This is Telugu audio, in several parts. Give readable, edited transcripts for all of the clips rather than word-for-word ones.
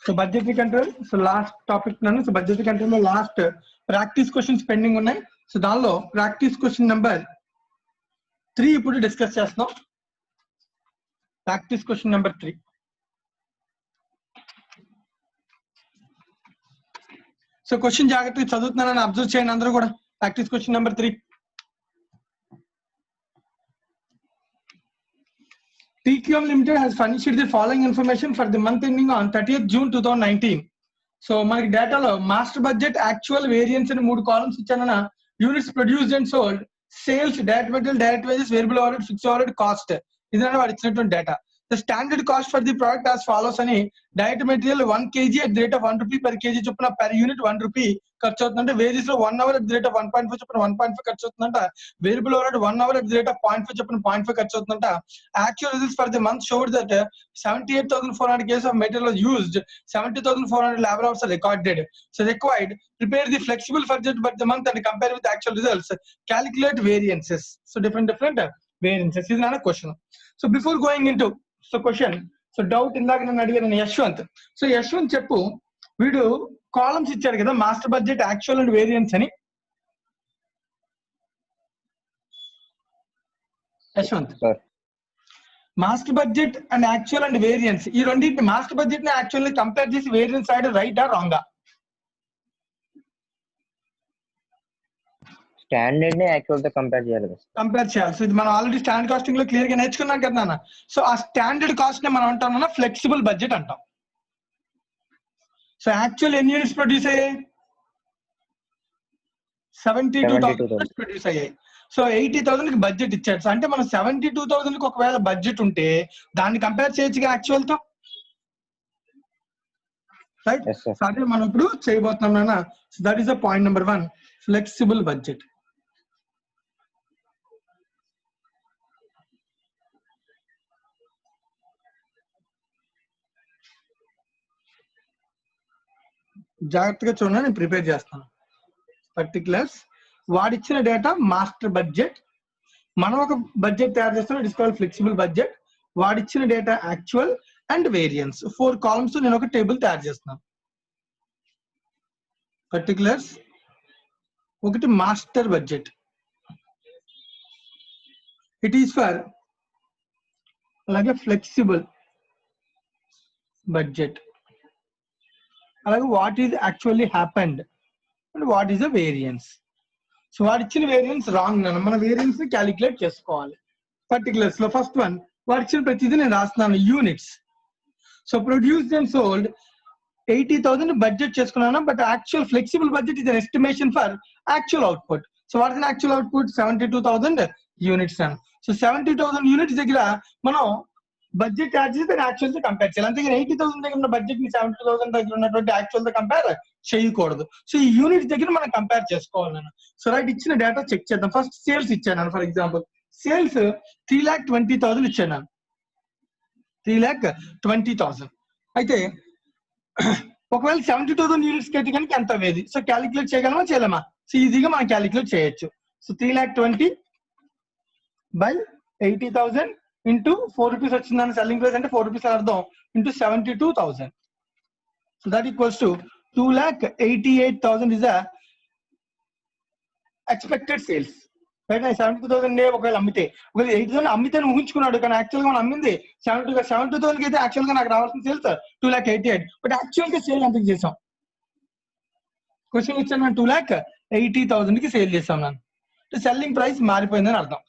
So budgetary control. So last topic nanu. So budgetary control lo last practice questions pending unnai. So danlo practice question number 3 ippudu discuss chestunam. Practice question number 3. So question జాగ్రత్తగా చదువుతున్నానని అబ్జర్వ్ చేయండి అందరూ కూడా. Practice question number 3. TQM Limited has furnished the following information for the month ending on 30th June 2019. So మనకి డేటాలో మాస్టర్ బడ్జెట్ యాక్చువల్ వేరియన్స్ అని 3 కాలమ్స్ ఇచ్చానన్న units produced and sold, sales, direct material, direct wages, variable overhead, fixed overhead, cost. ఇదన్న వాడు ఇచ్చినటువంటి data. The standard cost for the product as follows అని direct material 1 kg at the rate of 1 rupee per kg చొప్పున per unit 1 rupee ఖర్చు అవుతుందంటే, వేజెస్ లో 1 hour at the rate of 1.5 చొప్పున 1.5 ఖర్చు అవుతుందంట, variable overhead 1 hour at the rate of 0.5 చొప్పున 0.5 ఖర్చు అవుతుందంట. Actual results for the month showed that 78,400 kgs of material was used, 70,400 labor hours are recorded. So required, prepare the flexible budget for the month and compare with the actual results, calculate variances. So different variances. This is not a question. So before going into so question, so doubt ఇందాక నన్ను అడిగాను యశ్వంత్. సో యశ్వంత్ చెప్పు, వీడు కాలమ్స్ ఇచ్చారు కదా master budget actual and variance అని. Yashwant, master budget and actual and variance ఈ రెండింటి మాస్టర్ బడ్జెట్ ని యాక్చువల్ ని కంపేర్ చేసి వేరియన్స్ సైడ్ రైటా రాంగా? స్టాండర్డ్ ని యాక్చువల్ తో కంపేర్ చేయాలి. సో ఇది మనం ఆల్రెడీ స్టాండర్డ్ కాస్టింగ్ లో క్లియర్ గా నేర్చుకున్నాం కదా నాన్న. సో ఆ స్టాండర్డ్ కాస్ట్ ని మనం అంటాం అన్న ఫ్లెక్సిబుల్ బడ్జెట్ అంటాం. సో యాక్చువల్ ఎన్ని యూనిట్స్ ప్రొడ్యూస్ అయ్యాయి? 72,000 ప్రొడ్యూస్ అయ్యాయి. సో 80,000 కి బడ్జెట్ ఇచ్చాడు. అంటే మనం 72,000 కి ఒకవేళ బడ్జెట్ ఉంటే దాన్ని కంపేర్ చేయొచ్చు యాక్చువల్ తో, రైట్? సో అదే మనం ఇప్పుడు చేయబోతున్నాం నాన్న. So that is the point number 1, flexible budget. జాగ్రత్తగా చూడండి, నేను ప్రిపేర్ చేస్తాను. పర్టికులర్స్ వాడిచ్చిన డేటా మాస్టర్ బడ్జెట్, మనం ఒక బడ్జెట్ తయారు చేస్తాం, it is called flexible budget. వాడిచ్చిన data actual and variance 4 columns నేను ఒక టేబుల్ తయారు చేస్తున్నాను. పర్టికులర్స్ ఒకటి master budget, it is for, అలాగే ఫ్లెక్సిబుల్ బడ్జెట్, అలాగే what is actually happened and what is the variance. So వాడు ఇచ్చిన వేరియన్స్ రాంగ్ నన్ను, మన వేరియన్స్ ని క్యాలిక్యులేట్ చేసుకోవాలి. పర్టికులర్స్ లో ఫస్ట్ వన్ వాడు ఇచ్చిన ప్రతిదీ నేను రాస్తున్నాను units. So produced and sold 80,000 budget చేసుకున్నాను, but actual flexible budget is an estimation for actual output. So what is actual output? 72,000 units అను. సో 70,000 యూనిట్స్ దగ్గర మనం బడ్జెట్ యాడ్ చేసి దాన్ని యాక్చువల్ తో కంపేర్ చేయాలి. అంతేగాని 80,000 దగ్గర ఉన్న బడ్జెట్ ని 70,000 దగ్గర ఉన్నటువంటి యాక్చువల్ తో కంపేర్ చేయకూడదు. సో ఈ యూనిట్ దగ్గర మనం కంపేర్ చేసుకోవాలి నేను. సో రైట్, ఇచ్చిన డేటా చెక్ చేద్దాం. ఫస్ట్ సేల్స్ ఇచ్చాను. ఫర్ ఎగ్జాంపుల్ సేల్స్ 3,20,000 ఇచ్చాను. 3,20,000 అయితే ఒకవేళ 72,000 యూనిట్స్ అయితే కనుక ఎంత అయ్యేది? సో క్యాలిక్యులేట్ చేయగలమా చేయలేమా? సో ఈజీగా మనం క్యాలిక్యులేట్ చేయొచ్చు. సో 3,20,000 by 80,000 into 4 rupees వచ్చిందని సెల్లింగ్ ప్రైస్ అంటే 4 rupees అర్థం into 72,000. So that equals to 2,88,000 is a expected sales. Right? 72,000 ఒకవేళ అమ్మితే, ఒకవేళ 80,000 అమ్మితే ఊహించుకున్నాడు, కానీ యాక్చువల్ గా మనం అమ్మింది 72,000 అయితే యాక్చువల్ గా నాకు రావాల్సిన సేల్స్ 2,88,000, బట్ యాక్చువల్ గా సేల్ ఎంత చేసాం? క్వశ్చన్ ఇచ్చాను, 2,80,000 కి సేల్ చేసాం నన్ను. సెల్లింగ్ ప్రైస్ మారిపోయిందని అర్థం,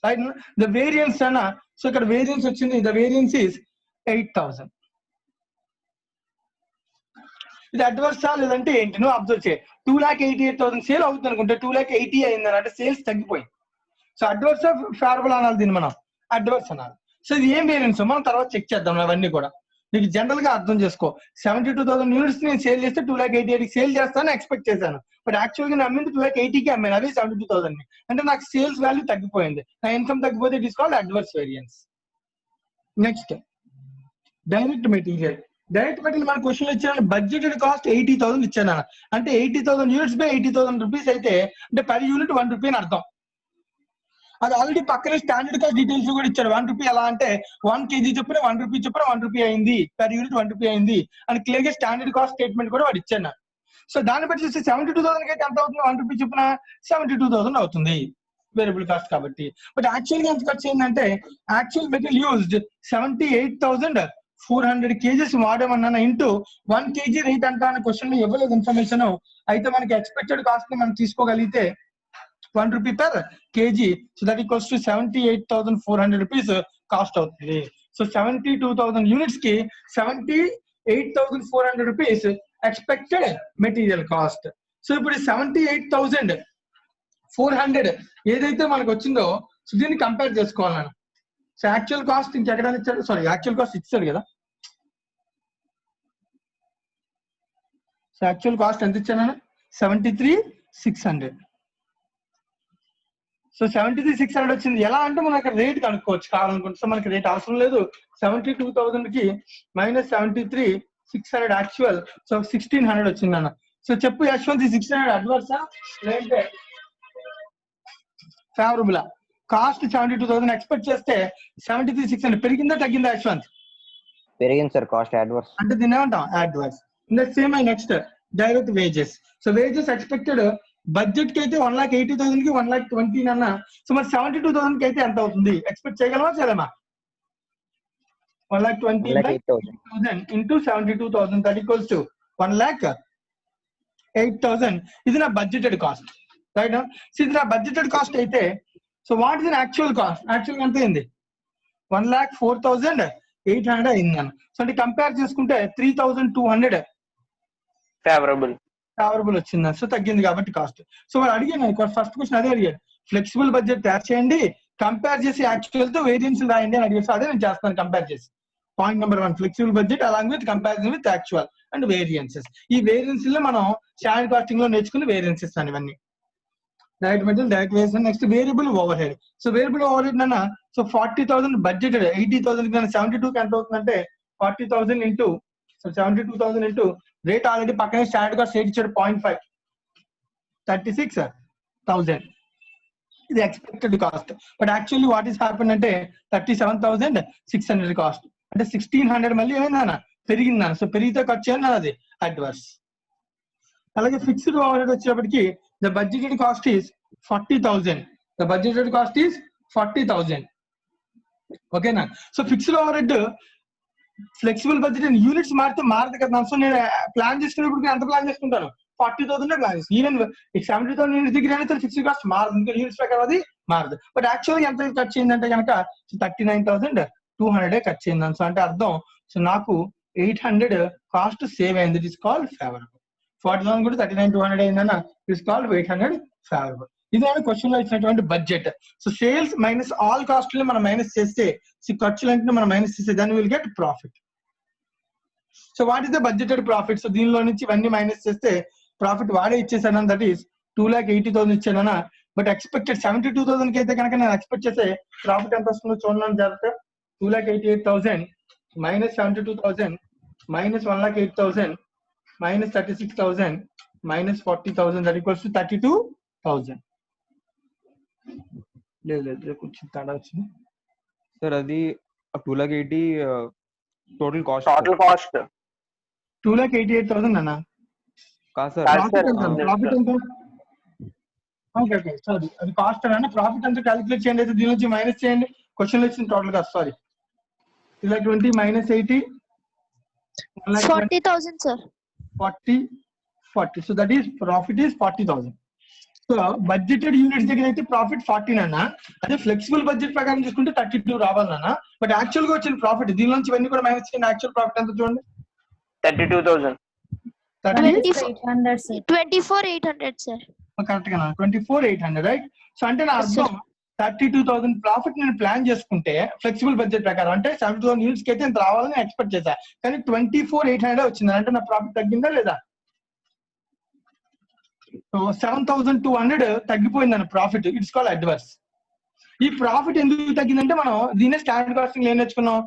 రైట్? ద వేరియన్స్ అన్న, సో ఇక్కడ వేరియన్స్ వచ్చింది, ద వేరియన్స్ ఈస్ 8,000. ఇది అడ్వర్సా లేదంటే ఏంటి? నువ్వు అబ్జర్వ్ చేయి. 2,88,000 సేల్ అవుతుంది అనుకుంటే 2,80,000 అయిందని అంటే సేల్స్ తగ్గిపోయింది. సో అడ్వర్సా ఫేవరబుల్ అనాలి, దీన్ని మనం అడ్వర్స్ అనాలి. సో ఇది ఏం వేరియన్స్ మనం తర్వాత చెక్ చేద్దాం. అవన్నీ కూడా నీకు జనరల్ గా అర్థం చేసుకో. 72,000 యూనిట్స్ నేను సేల్ చేస్తే 2,88,000 సేల్ చేస్తాను ఎక్స్పెక్ట్ చేశాను, బట్ యాక్చువల్ గా నేను అమ్మింది 2,80,000కి అమ్మాను, అదే 72,000 అంటే నాకు సేల్స్ వాల్యూ తగ్గిపోయింది, నా ఇన్కమ్ తగ్గిపోతే it is called adverse variance. Next direct material. Direct material మన క్వశ్చన్ ఇచ్చాను, బడ్జెటెడ్ కాస్ట్ 80,000 ఇచ్చాను. అంటే 80,000 యూనిట్స్ బై 80,000 రూపీస్ అయితే అంటే పర్ యూనిట్ 1 రూపీ అని అర్థం. అది ఆల్రెడీ పక్కనే స్టాండర్డ్ కాస్ట్ డీటెయిల్స్ కూడా ఇచ్చాడు. 1 రూపీ ఎలా అంటే 1 kg చొప్పున 1 రూపీ చొప్పున 1 రూపీ అయింది, పర్ యూనిట్ 1 రూపీ అయింది అని క్లియర్ గా స్టాండర్డ్ కాస్ట్ స్టేట్మెంట్ కూడా వాడు ఇచ్చాడు. సో దాన్ని బట్టి చూస్తే 72,000 అయితే ఎంత అవుతుంది? 1 రూపీ చొప్పున 72,000 అవుతుంది వేరియబుల్ కాస్ట్ కాబట్టి. బట్ యాక్చువల్ గా ఎంత ఖర్చు అయిందంటే యాక్చువల్ మెటీరియల్ యూజ్డ్ 78,400 kgs వాడమన్నా ఇంటూ 1 kg రేట్ అంటా అనే క్వశ్చన్ లో ఇవ్వలేదు ఇన్ఫర్మేషన్. అయితే మనకి ఎక్స్పెక్టెడ్ కాస్ట్ ని మనం తీసుకోగలిగితే 1 rupee per kg, so that equals to 78,400 rupees cost అవుతుంది. సో 72,000 యూనిట్స్ కి 78,400 rupees expected material cost. So ఇప్పుడు 78,400 ఏదైతే మనకు వచ్చిందో సో దీన్ని కంపేర్ చేసుకోవాలి నేను. సో యాక్చువల్ కాస్ట్ ఇంకెక్కడ ఇచ్చాడు? సారీ, యాక్చువల్ కాస్ట్ ఇచ్చాడు కదా. సో యాక్చువల్ కాస్ట్ ఎంత ఇచ్చాను? 73,600. సో 73,600 వచ్చింది. ఎలా అంటే మనం ఇక్కడ రేట్ కనుక్కోవచ్చు కావాలనుకుంటే. సో మనకి రేట్ అవసరం లేదు. 72,000 కి మైనస్ 73,600 యాక్చువల్, సో 1,600 వచ్చింది అన్న. సో చెప్పు యశ్వంత్, 1,600 అడ్వర్సా లేదంటే ఫేవరబుల్? కాస్ట్ 72,000 ఎక్స్పెక్ట్ చేస్తే 73,600 పెరిగిందా తగ్గిందా యశ్వంత్? పెరిగింది సార్, కాస్ట్ అడ్వర్స్ అంటే దీన్ని ఏమంటాం? Adverse. Same next direct wages. So wages expected budget కి అయితే 1,80,000 కి 1,20,000 అన్న. సో మరి 72,000 కి అయితే ఎంత అవుతుంది? ఎక్స్పెక్ట్ చేయగలమా చేయలేమా? 1,20,000 ఇంటూ 72,000 దట్ ఈక్వల్స్ టు 1,08,000. ఇది నా బడ్జెటెడ్ కాస్ట్, రైట్? సో ఇది నా బడ్జెటెడ్ కాస్ట్ అయితే so what is actual cost? Actual ఎంత అయింది? 1,04,800 అయింది అన్న. సో అంటే కంపేర్ చేసుకుంటే 3,200 ఫేవరబుల్ వచ్చింది. సో తగ్గింది కాబట్టి కాస్ట్. సో వాడు అడిగాను ఫస్ట్ క్వశ్చన్ అదే అడిగాడు, ఫ్లెక్సిబుల్ బడ్జెట్ తయారు చేయండి, కంపేర్ చేసి యాక్చువల్ తో వేరియన్స్ రాయండి అని అడిగారు. సో అదే నేను చేస్తాను, కంపేర్ చేసి. Point number 1 flexible budget along with comparison with actual and variances. ఈ వేరియన్స్ లో మనం స్టాండర్డ్ కాస్టింగ్ లో నేర్చుకున్న వేరియన్సెస్ అని ఇవన్నీ. Direct material, direct variance. Next variable over head. So variable over head అన్న సో 40,000 బడ్జెటెడ్ 80,000 కి 72 కి ఎంత అవుతుందంటే 40,000 ఇంటూ 72,000 ఇంటూ రేట్ ఆల్రెడీ పక్కనే స్టాండర్డ్ కాస్ట్ రేట్ ఇచ్చాడు 0.5, 36,000. ఇది expected cost. But actually what is happen అంటే 37,600 కాస్ట్. అంటే 1,600 మళ్ళీ ఏమైందన్న పెరిగిందన్న. సో పెరిగితే ఖర్చు ఏంది అది అడ్వర్స్. అలాగే ఫిక్స్డ్ ఓవర్ హెడ్ వచ్చేటప్పటికి the budgeted cost is 40,000. The budgeted cost is 40,000. ఓకేనా? So fixed over head flexible budget units మారితే మారదు కదా. సో నేను ప్లాన్ చేసుకునేప్పుడు ఎంత ప్లాన్ చేసుకుంటాను? 40,000 ప్లాన్ చేస్తాను. ఈవెన్ 70,000 యూనిట్స్ దగ్గర అయితే ఫిక్స్డ్ కాస్ట్ మారదు, ఇంకా యూనిట్స్ ప్రకారం అది మారదు. బట్ యాక్చువల్గా ఎంత ఖర్చు అయిందంటే కనుక 39,200 ఖర్చు అయిందని. సో అంటే అర్థం సో నాకు 800 కాస్ట్ సేవ్ అయింది. It is called favourable. 40,000 కూడా 39,200 అయిందన్న, ఇట్ ఇస్ కాల్డ్ 800 ఫేవరబుల్. ఇది క్వశ్చన్ లో ఇచ్చినటువంటి budget. So sales minus all cost మనం మైనస్ చేస్తే ఖర్చులంటే మనం మైనస్ చేస్తే దాన్ని will get profit. So what is the budgeted profit? So దీనిలో నుంచి ఇవన్నీ మైనస్ చేస్తే ప్రాఫిట్ వాడే ఇచ్చేసాను, దట్ ఈస్ 2,80,000 ఇచ్చానన్నా. బట్ ఎక్స్పెక్టెడ్ 72,000 కి అయితే కనుక నేను ఎక్స్పెక్ట్ చేసే ప్రాఫిట్ ఎంత వస్తుందో చూడండి జాగ్రత్త. 2,88,000 minus 72,000 minus 1,08,000 minus 36,000 minus 40,000 that equals to 32,000. లేదు కొంచెం తేడా వచ్చింది సార్. అది 2,80,000 టోటల్ కాస్ట్ 2,88,000 అన్న కాదు సార్. ప్రాఫిట్ ఎంత? ఓకే సారీ, అది కాస్ట్ అన్న. ప్రాఫిట్ ఎంత క్యాలిక్యులేట్ చేయండి, అయితే దీని నుంచి మైనస్ చేయండి. క్వశ్చన్ లో ఇచ్చిన total cost sorry 2,20 minus 80 40,000 sir. 40. So that is profit is 40,000. So budgeted units దగ్గర అయితే ప్రాఫిట్ 14 అన్న. అదే ఫ్లెక్సిబుల్ బడ్జెట్ ప్రకారం చూసుకుంటే 32 రావాలన్న. బట్ యాక్చువల్ గా వచ్చిన ప్రాఫిట్ దీని నుంచి ఇవన్నీ కూడా మైనస్ చేయండి. యాక్చువల్ ప్రాఫిట్ ఎంత చూడండి? 32,000. 24,800 sir. కరెక్ట్ గా 24,800 రైట్. సో అంటే నా అర్థం 32,000 ప్రాఫిట్ నేను ప్లాన్ చేసుకుంటే ఫ్లెక్సిబుల్ బడ్జెట్ ప్రకారం అంటే 72,000 యూనిట్స్ కి అయితే ఎంత రావాలని ఎక్స్పెక్ట్ చేశా, కానీ 24,800 వచ్చింది. అంటే నా ప్రాఫిట్ తగ్గిందా లేదా? సో 7,200 తగ్గిపోయిందని ప్రాఫిట్. It's called adverse. ఈ ప్రాఫిట్ ఎందుకు తగ్గిందంటే మనం దీనే స్టాండర్డ్ కాస్టింగ్ ఏం నేర్చుకున్నాం?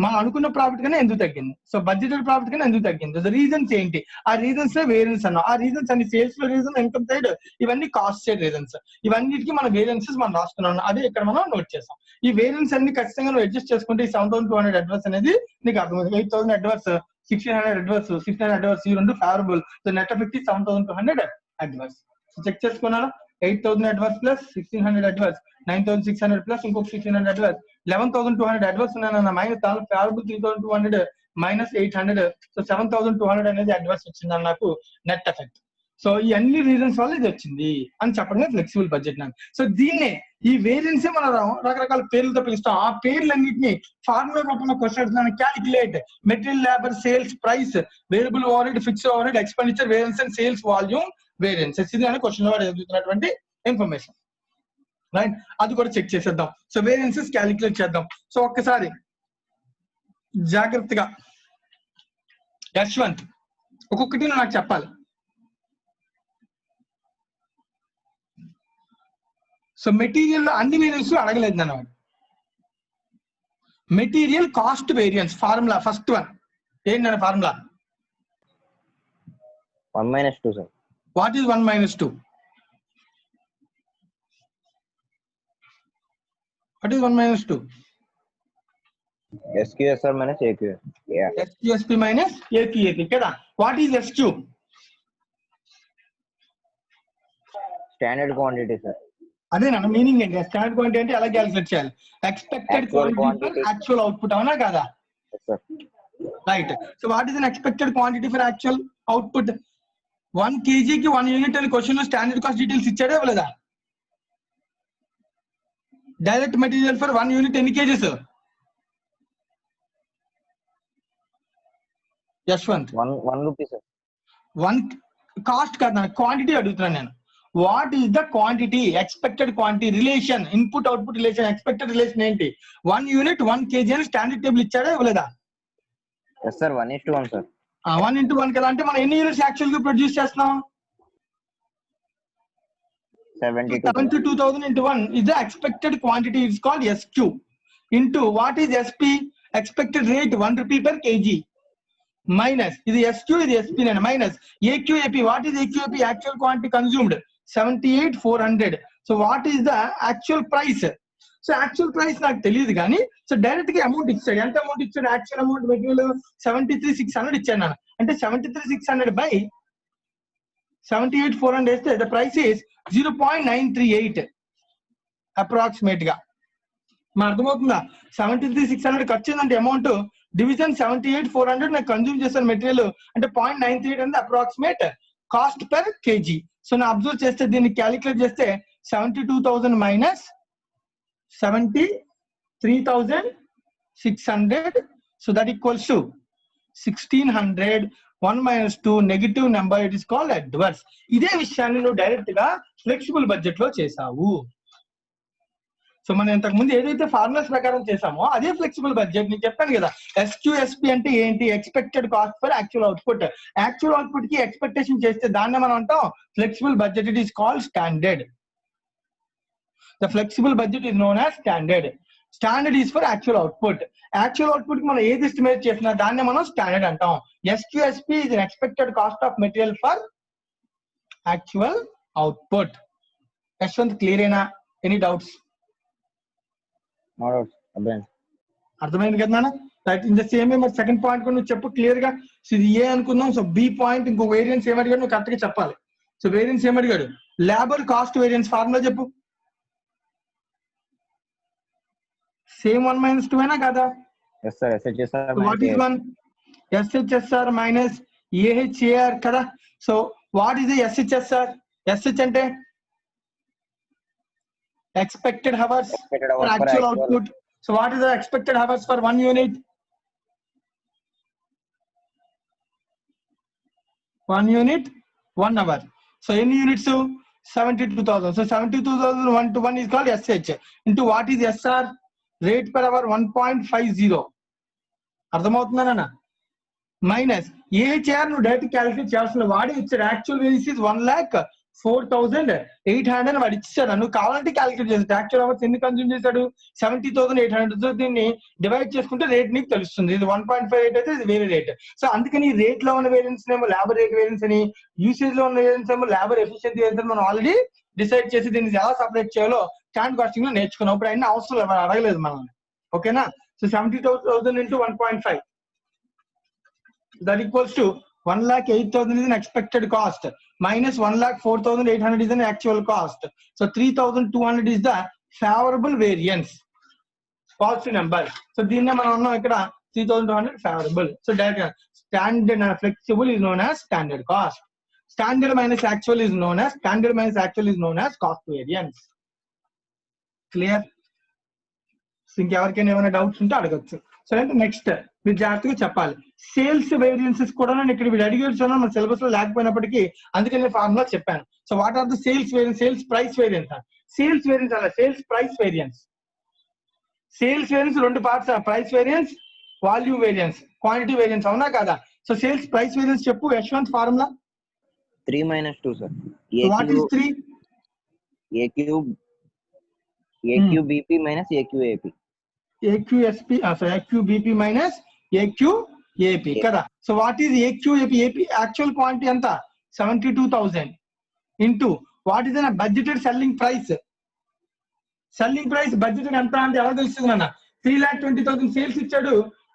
మనం అనుకున్న ప్రాఫిట్ కన్నా ఎందుకు తగ్గింది, సో బడ్జెటెడ్ ప్రాఫిట్ కన్నా ఎందుకు తగ్గింది, సో రీజన్స్ ఏంటి, ఆ రీజన్స్ వేరియన్స్ అన్నాం. ఆ రీజన్స్ అన్ని సేల్స్ లో రీజన్, ఇన్కమ్ సైడ్, ఇవన్నీ కాస్ట్ సైడ్ రీజన్స్. ఇవన్నిటికీ మన వేరియన్సెస్ మనం రాస్తున్నాం, అదే ఇక్కడ మనం నోట్ చేస్తాం. ఈ వేరియన్స్ అన్ని ఖచ్చితంగా నువ్వు అడ్జస్ట్ చేసుకుంటే ఈ 7,200 అడ్వర్స్ అనేది నీకు అర్థమవుతుంది. 8,000 అడ్వర్స్, 1,600 అడ్వర్స్, 1,600 అడ్వర్స్, ఈ రెండు favourable. So net of 7,200 adverse. So check చేసుకున్నారా, 8,000 అడ్వర్స్ ప్లస్ 1,600 అడ్వర్స్, 9,600 ప్లస్ ఇంకొక 1,600 అడ్వర్స్, 11,200 అడ్వర్స్ ఉన్నాయన్న. మైనస్ ఫేవరబుల్ 3,200 మైనస్ 800, సో 7,200 అనేది అడ్వర్స్ వచ్చిందని నాకు నెట్ ఎఫెక్ట్. సో ఈ అన్ని రీజన్స్ వల్ల ఇది వచ్చింది అని చెప్పడమే ఫ్లెక్సిబుల్ బడ్జెట్ నాకు. సో దీన్నే ఈ వేరియన్స్ మనం రకరకాల పేర్లతో పిలుస్తాం. ఆ పేర్లన్నింటినీ ఫార్ములా రూపంలో question calculate material, labour, sales, price, variable overhead, fixed overhead, expenditure variance and sales volume variances. ఇది అని క్వశ్చన్ వాడు ఎదుగుతున్నటువంటి ఇన్ఫర్మేషన్, రైట్? అది కూడా చెక్ చేసేద్దాం. సో వేరియన్సెస్ క్యాలిక్యులేట్ చేద్దాం. సో ఒక్కసారి జాగ్రత్తగా యశ్వంత్ ఒక్కొక్కటి నాకు చెప్పాలి. సో మెటీరియల్ లో అన్ని వేరియన్స్ అడగలేదు అన్నమాట. Material cost variance formula first one ఏంటన్న formula? 1 - 2 sir. What is 1 - 2? What is 1 - 2? SQSR minus AQSR. Yeah. SQSP minus AQAP కదా. What is SQ? Standard quantity sir. అదేనా మీనింగ్ ఏంటి? స్టాండర్డ్ క్వాంటిటీ అంటే ఎలా క్యాలిక్యులేట్ చేయాలి? ఎక్స్పెక్టెడ్ క్వాంటిటీ యాక్చువల్ అవుట్పుట్, అవునా కదా? Right. So what is an expected quantity for actual output? 1 kg కి 1 యూనిట్ అని క్వశ్చన్ లో స్టాండర్డ్ కాస్ట్ డీటెయిల్స్ ఇచ్చాడే ఇవ్వలేదా? డైరెక్ట్ మెటీరియల్ ఫర్ 1 యూనిట్ ఎన్ని kgs? Yashwant 1 rupee sir. 1 cost కాదు, క్వాంటిటీ అడుగుతున్నాను నేను. What is the quantity, expected quantity relation, input output relation, expected relation ఏంటి? 1 యూనిట్ 1 kg అని స్టాండర్డ్ టేబుల్ ఇచ్చాడా ఇవ్వలేదా? Yes sir. 1:1 సార్. 1:1 కదా. అంటే మనం ఎన్ని యూనిట్స్ యాక్చువల్ గా ప్రొడ్యూస్ చేస్తున్నాం? 72,000 into 1 is the expected quantity. It's called SQ. Into what is SP? Expected rate 1 rupee per kg. Minus ఇది SQ, ఇది SP నేను. Minus AQAP. What is AQAP? Actual quantity consumed 78,400. So what is the actual price? So actual price నాకు తెలియదు కానీ సో డైరెక్ట్ గా అమౌంట్ ఇచ్చాడు. ఎంత అమౌంట్ ఇచ్చాడు? యాక్చువల్ అమౌంట్ మెటీరియల్ 73,600 ఇచ్చాను నేను. అంటే 73,600 by 78,400 వేస్తే ద ప్రైస్ ఈస్ 0.938 అప్రాక్సిమేట్ గా. మన అర్థమవుతుందా? 73,600 ఖర్చు అయిందంటే అమౌంట్ డివిజన్ 78,400 నాకు కన్జ్యూమ్ చేశాను మెటీరియల్ అంటే 0.938 అనేది approximate cost per KG. So నా అబ్జర్వ్ చేస్తే దీన్ని క్యాలిక్యులేట్ చేస్తే 72,000 minus 73,600. So that equals to 1,600. 1 - 2 negative number, it is called adverse. ఇదే విషయాన్ని నువ్వు డైరెక్ట్ గా ఫ్లెక్సిబుల్ బడ్జెట్ లో చేసావు. సో మనం ఇంతకు ముందు ఏదైతే ఫార్ములాస్ ప్రకారం చేసామో అదే ఫ్లెక్సిబుల్ బడ్జెట్. నేను చెప్పాను కదా SQSP అంటే ఏంటి? Expected cost for actual output. Actual output కి ఎక్స్పెక్టేషన్ చేస్తే దాన్ని మనం అంటాం flexible budget. It is called standard. The flexible budget is known as standard. Standard is for actual output. Actual output కి మనం ఏది ఎస్టిమేట్ చేసినా దాన్ని మనం స్టాండర్డ్ అంటాం. SQSP is an expected cost of material for actual output. Yashwant clear అయినా? Any doubts? అర్థమైంది కదా నాన్న? Right. In the same way మరి సెకండ్ పాయింట్ కూడా నువ్వు చెప్పు క్లియర్ గా. సో ఇది ఏ అనుకుందాం. సో బి పాయింట్ ఇంకో వేరియన్స్ ఏమడిగాడు నువ్వు కరెక్ట్ గా చెప్పాలి. సో వేరియన్స్ ఏమడిగాడు? లేబర్ కాస్ట్ వేరియన్స్ ఫార్ములా చెప్పు. సేమ్ 1 - 2 అయినా కదా? Yes sir. SHSR what is 1? SHSR minus AHAR కదా. So what is the SHSR? SH అంటే expected hours for actual output. So what is the expected hours for 1 unit? 1 unit 1 hour. So any units? 72,000. So 72,000 1 to 1 is called SH. Into what is SR? Rate per hour 1.50. అర్థమవుతుందన్న? మైనస్ AHR నువ్వు డైరెక్ట్ క్యాలిక్యులేట్ చేయాల్సిన వాడే ఇచ్చాడు. Actual variance is 1,60,000. 4,800 వాడు ఇచ్చాడు. నువ్వు కావాలంటే క్యాలిక్యులేట్ చేస్తాడు. యాక్చువల్ అవర్స్ ఎన్ని కన్జ్యూమ్ చేశాడు? 70,800. దీన్ని డివైడ్ చేసుకుంటే రేట్ నీకు తెలుస్తుంది. ఇది 1.58 అయితే ఇది వేరే రేట్. సో అందుకని రేట్ లో ఉన్న వేరియన్స్ ఏమో లేబర్ రేట్ వేరియన్స్ అని, యూసేజ్ లో ఉన్న వేరియన్స్ ఏమో లేబర్ ఎఫిషియన్సీ వేరియన్స్ అని మనం ఆల్రెడీ డిసైడ్ చేసి దీన్ని ఎలా సపరేట్ చేయాలో స్టాండర్డ్ కాస్టింగ్ లో నేర్చుకున్నాం. ఇప్పుడు అన్ని అవసరం లేదు, అడగలేదు మనల్ని. ఓకేనా? So 70,000 into 1.5 that equals to 1,08,000 is an expected cost minus 1,04,800 is an actual cost. So 3,200 is the favorable variance, positive number. So దీన్నే మనం అన్నాం ఇక్కడ 3,200 favorable. So that standard and flexible is known as standard cost. Standard minus actual is known as cost variance. Clear? ఇంకెవరికైనా ఏమైనా డౌట్స్ ఉంటే అడగచ్చు. సరే, నెక్స్ట్ మీరు జాగ్రత్తగా చెప్పాలి. సేల్స్ వేరియన్సెస్ కూడా నేను ఇక్కడ వీడు అడిగేసాను, మన సిలబస్ లో లేకపోయినప్పటికీ అందుకని నేను ఫార్ములా చెప్పాను. So what are the sales variance? Sales price variance. Sales variance అలా sales price variance. Sales variance రెండు parts, price variance, volume variance, quantity variance. అవునా కదా? సో సేల్స్ ప్రైస్ వేరియన్స్ చెప్పు Yashwant. Formula 3 minus 2 sir. What is 3? AQBP minus AQAP. AQSP, AQBP minus AQAP కదా. So what is AQAP? Actual quantity ఎంత? 72,000 ఇంటూ వాట్ ఈస్ అన్న budgeted selling price. Selling price budgeted ఎంత అంటే ఎలా తెలుస్తుంది అన్న? 3,20,000 సేల్స్ ఇచ్చాడు.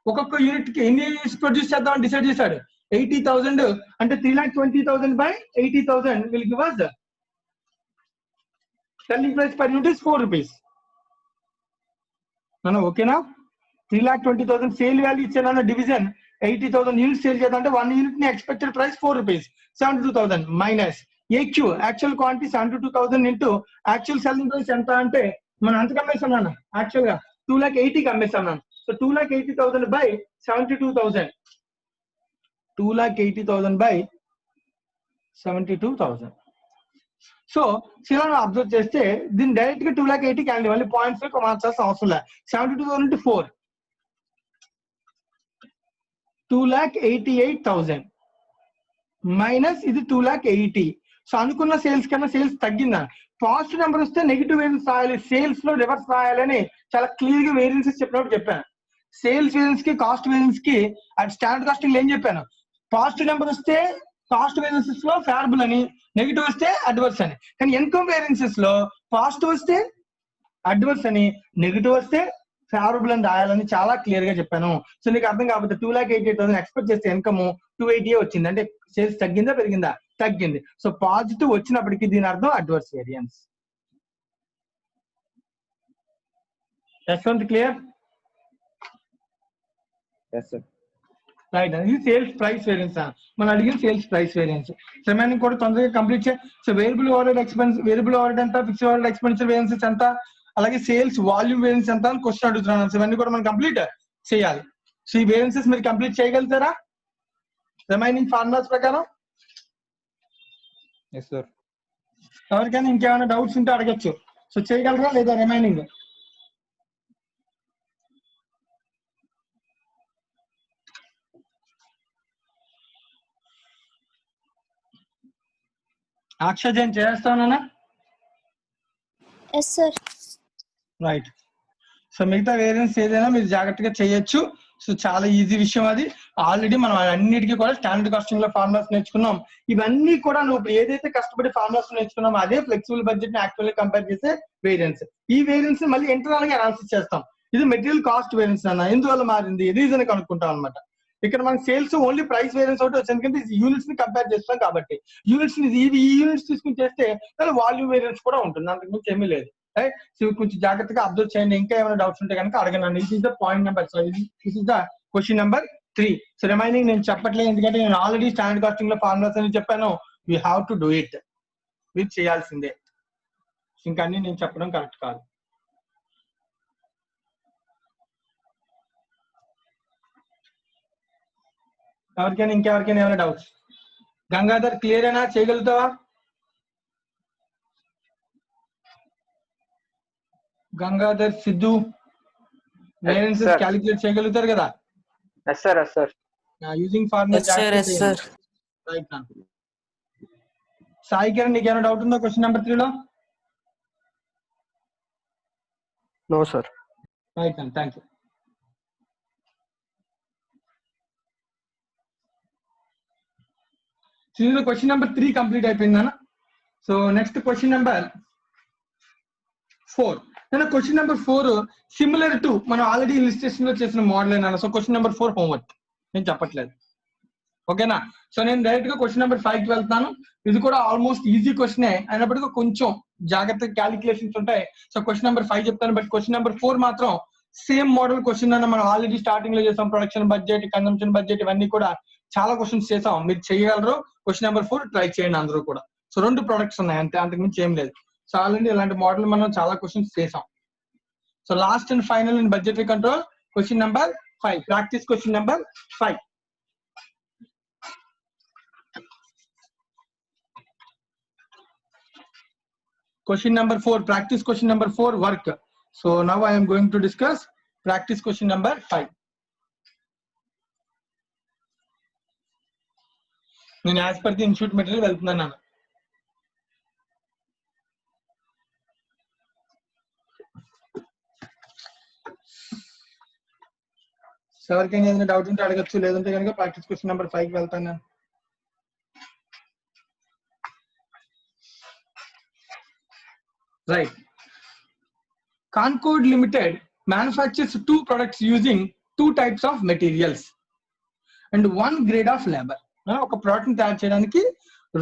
ఒక్కొక్క యూనిట్ కి ఎన్ని యూనిట్స్ ప్రొడ్యూస్ చేద్దామని డిసైడ్ చేశాడు. 80,000 అంటే 3,20,000 by 80,000 will give us selling price per unit is 4 rupees. ఓకేనా? 3,20,000 సేల్ వాల్యూ ఇచ్చాను. డివిజన్ 80,000 యూనిట్స్ సేల్ చేద్దాం అంటే 1 యూనిట్ ని expected price 4 rupees, 72,000 minus AQ actual quantity 72,000 into actual selling price ఎంత అంటే మనం ఎంత కమ్మేస్తున్నాను? యాక్చువల్ గా 2,80,000 కమ్మేస్తున్నాను. So 2,80,000 by 72,000, 2,80,000 by 72,000. సో ఇలా అబ్జర్వ్ చేస్తే దీన్ని డైరెక్ట్ గా 2,80,000 క్యాన్ మళ్ళీ పాయింట్స్ మార్చాల్సిన అవసరం లేదు. 72,000 into 4, 2,88,000 మైనస్ ఇది 2,80,000. సో అనుకున్న సేల్స్ కన్నా సేల్స్ తగ్గిందా? పాజిటివ్ నెంబర్ వస్తే నెగిటివ్ వేరియన్స్ రాయాలి, సేల్స్ లో రివర్స్ రాయాలని చాలా క్లియర్ గా వేరియన్సెస్ చెప్పినప్పుడు చెప్పాను. సేల్స్ వేరియన్స్ కి కాస్ట్ వేరియన్స్ కి స్టాండర్డ్ కాస్టింగ్ ఏం చెప్పాను? పాజిటివ్ నెంబర్ వస్తే కాస్ట్ వేరియన్సెస్ లో ఫేవరబుల్ అని, నెగిటివ్ వస్తే అడ్వర్స్ అని. కానీ ఇన్కమ్ వేరియన్సెస్ లో పాజిటివ్ వస్తే అడ్వర్స్ అని, నెగిటివ్ వస్తే ఫేవరబుల్ అని రాయాలని చాలా క్లియర్ గా చెప్పాను. సో నీకు అర్థం కాకపోతే 2,88,000 ఎక్స్పెక్ట్ చేస్తే ఇన్కమ్ 280 వచ్చింది అంటే సేల్స్ తగ్గిందా పెరిగిందా? తగ్గింది. సో పాజిటివ్ వచ్చినప్పటికీ దీని అర్థం adverse variance. Yashwant clear? Yes sir. Right. ఇది సేల్స్ ప్రైస్ వేరియన్స్. మనం అడిగిన సేల్స్ ప్రైస్ వేరియన్స్. రిమైనింగ్ కూడా తొందరగా కంప్లీట్ చేయాలి. So variable over expense, variable over ఎంత, ఫిక్స్డ్ ఓవర్ ఎక్స్పెన్సివ్ వేరియన్సెస్ ఎంత, అలాగే సేల్స్ వాల్యూమ్ వేరియన్స్ ఎంత అని క్వశ్చన్ అడుగుతున్నాను. సో ఇవన్నీ కూడా మనం కంప్లీట్ చేయాలి. సో ఈ వేరియన్సెస్ మీరు కంప్లీట్ చేయగలుగుతారా రిమైనింగ్ ఫార్ములాస్ ప్రకారం? yes sir. ఎవరికైనా ఇంకేమైనా డౌట్స్ ఉంటే అడగచ్చు. సో చేయగలరా లేదా రిమైనింగ్? అక్షయ్ చేస్తానా? Yes sir. రైట్. సో మిగతా వేరియన్స్ ఏదైనా మీరు జాగ్రత్తగా చేయొచ్చు. సో చాలా ఈజీ విషయం అది. ఆల్రెడీ మనం అన్నిటికీ కూడా స్టాండర్డ్ కాస్టింగ్ లో ఫార్ములాస్ నేర్చుకున్నాం. ఇవన్నీ కూడా నువ్వు ఏదైతే కష్టపడి ఫార్ములాస్ నేర్చుకున్నాం అదే ఫ్లెక్సిబుల్ బడ్జెట్ ని యాక్చువల్ కంపేర్ చేసే వేరియన్స్. ఈ వేరియన్స్ మళ్ళీ ఇంటర్నల్ గా అనాలిసిస్ చేస్తాం. ఇది మెటీరియల్ కాస్ట్ వేరియన్స్ అన్న, ఎందువల్ల మారింది రీజన్ కనుక్కుంటాం అనమాట. ఇక్కడ మనకి సేల్స్ ఓన్లీ ప్రైస్ వేరియన్స్ ఒకటి వచ్చింది, ఎందుకంటే యూనిట్స్ ని కంపేర్ చేస్తాం కాబట్టి. యూనిట్స్ ని ఈ యూనిట్స్ తీసుకుని చేస్తే దాని వాల్యూమ్ వేరియన్స్ కూడా ఉంటుంది, అంతకు మించి ఏమీ లేదు. రైట్. సో కొంచెం జాగ్రత్తగా అబ్జర్వ్ చేయండి. ఇంకా ఏమైనా డౌట్స్ ఉంటే కనుక అడగండి. This is the point number. So this is the question number 3. So remaining నేను చెప్పట్లేదు, ఎందుకంటే నేను ఆల్రెడీ స్టాండర్డ్ కాస్టింగ్ లో ఫార్ములాస్ అని చెప్పాను. You have to do it, మీరు చేయాల్సిందే. ఇంకా అన్ని నేను చెప్పడం కరెక్ట్ కాదు. ఎవరికైనా ఇంకెవరికైనా ఏమైనా డౌట్స్? గంగాధర్ క్లియర్ అయినా? చేయగలుగుతావా? గంగాధర్, సిద్ధు వేరియన్సెస్ క్యాలిక్యులేట్ చేయగలుగుతారు కదా? Yes sir. Yes sir. Using formula. Yes sir. Yes sir. Right. Sai Kiran నీకు ఏమైనా డౌట్ ఉందా క్వశ్చన్ నెంబర్ 3 లో? No, sir. రైట్ అండి, thank you. Question number 3 complete అయిపోయిందన్న. So next question number 4. నేను క్వశ్చన్ నెంబర్ 4 సిమిలర్ టు మనం ఆల్రెడీ ఇలిస్ట్రేషన్ లో చేసిన మోడల్ అయినా. సో క్వశ్చన్ నెంబర్ 4 హోంవర్క్ నేను చెప్పట్లేదు, ఓకేనా? సో నేను డైరెక్ట్ గా క్వశ్చన్ నెంబర్ 5 కి వెళ్తాను. ఇది కూడా ఆల్మోస్ట్ ఈజీ క్వశ్చన్ అయినప్పటికీ కొంచెం జాగ్రత్త క్యాలిక్యులేషన్స్ ఉంటాయి. సో క్వశ్చన్ నెంబర్ 5 చెప్తాను, బట్ క్వశ్చన్ నెంబర్ 4 మాత్రం సేమ్ మోడల్ క్వశ్చన్ అన్న మనం ఆల్రెడీ స్టార్టింగ్ లో చేసాం. ప్రొడక్షన్ బడ్జెట్, కన్సంప్షన్ బడ్జెట్ ఇవన్నీ కూడా చాలా క్వశ్చన్స్ చేసాం. మీరు చేయగలరు. క్వశ్చన్ నెంబర్ 4 ట్రై చేయండి అందరూ కూడా. సో 2 ప్రొడక్ట్స్ ఉన్నాయి అంతే, అంతకుమించి ఏం లేదు. సో ఆల్రెడీ ఇలాంటి మోడల్ మనం చాలా క్వశ్చన్స్ చేసాం. So last and final in budgetary control question number 5, practice question number 5. Question number 4, practice question number 4, work. So now I am going to discuss practice question number 5. నేను as per the institute material వెళ్తున్నాను. ఎవరికైనా ఏదైనా డౌట్ ఉంటే అడగచ్చు, లేదంటే కనుక ప్రాక్టీస్ క్వశ్చన్ నెంబర్ 5 కి వెళ్తాను నేను. Right. Concord Limited manufactures 2 products using 2 types of materials and 1 grade of labor. ఒక ప్రోడక్ట్ ని తయారు చేయడానికి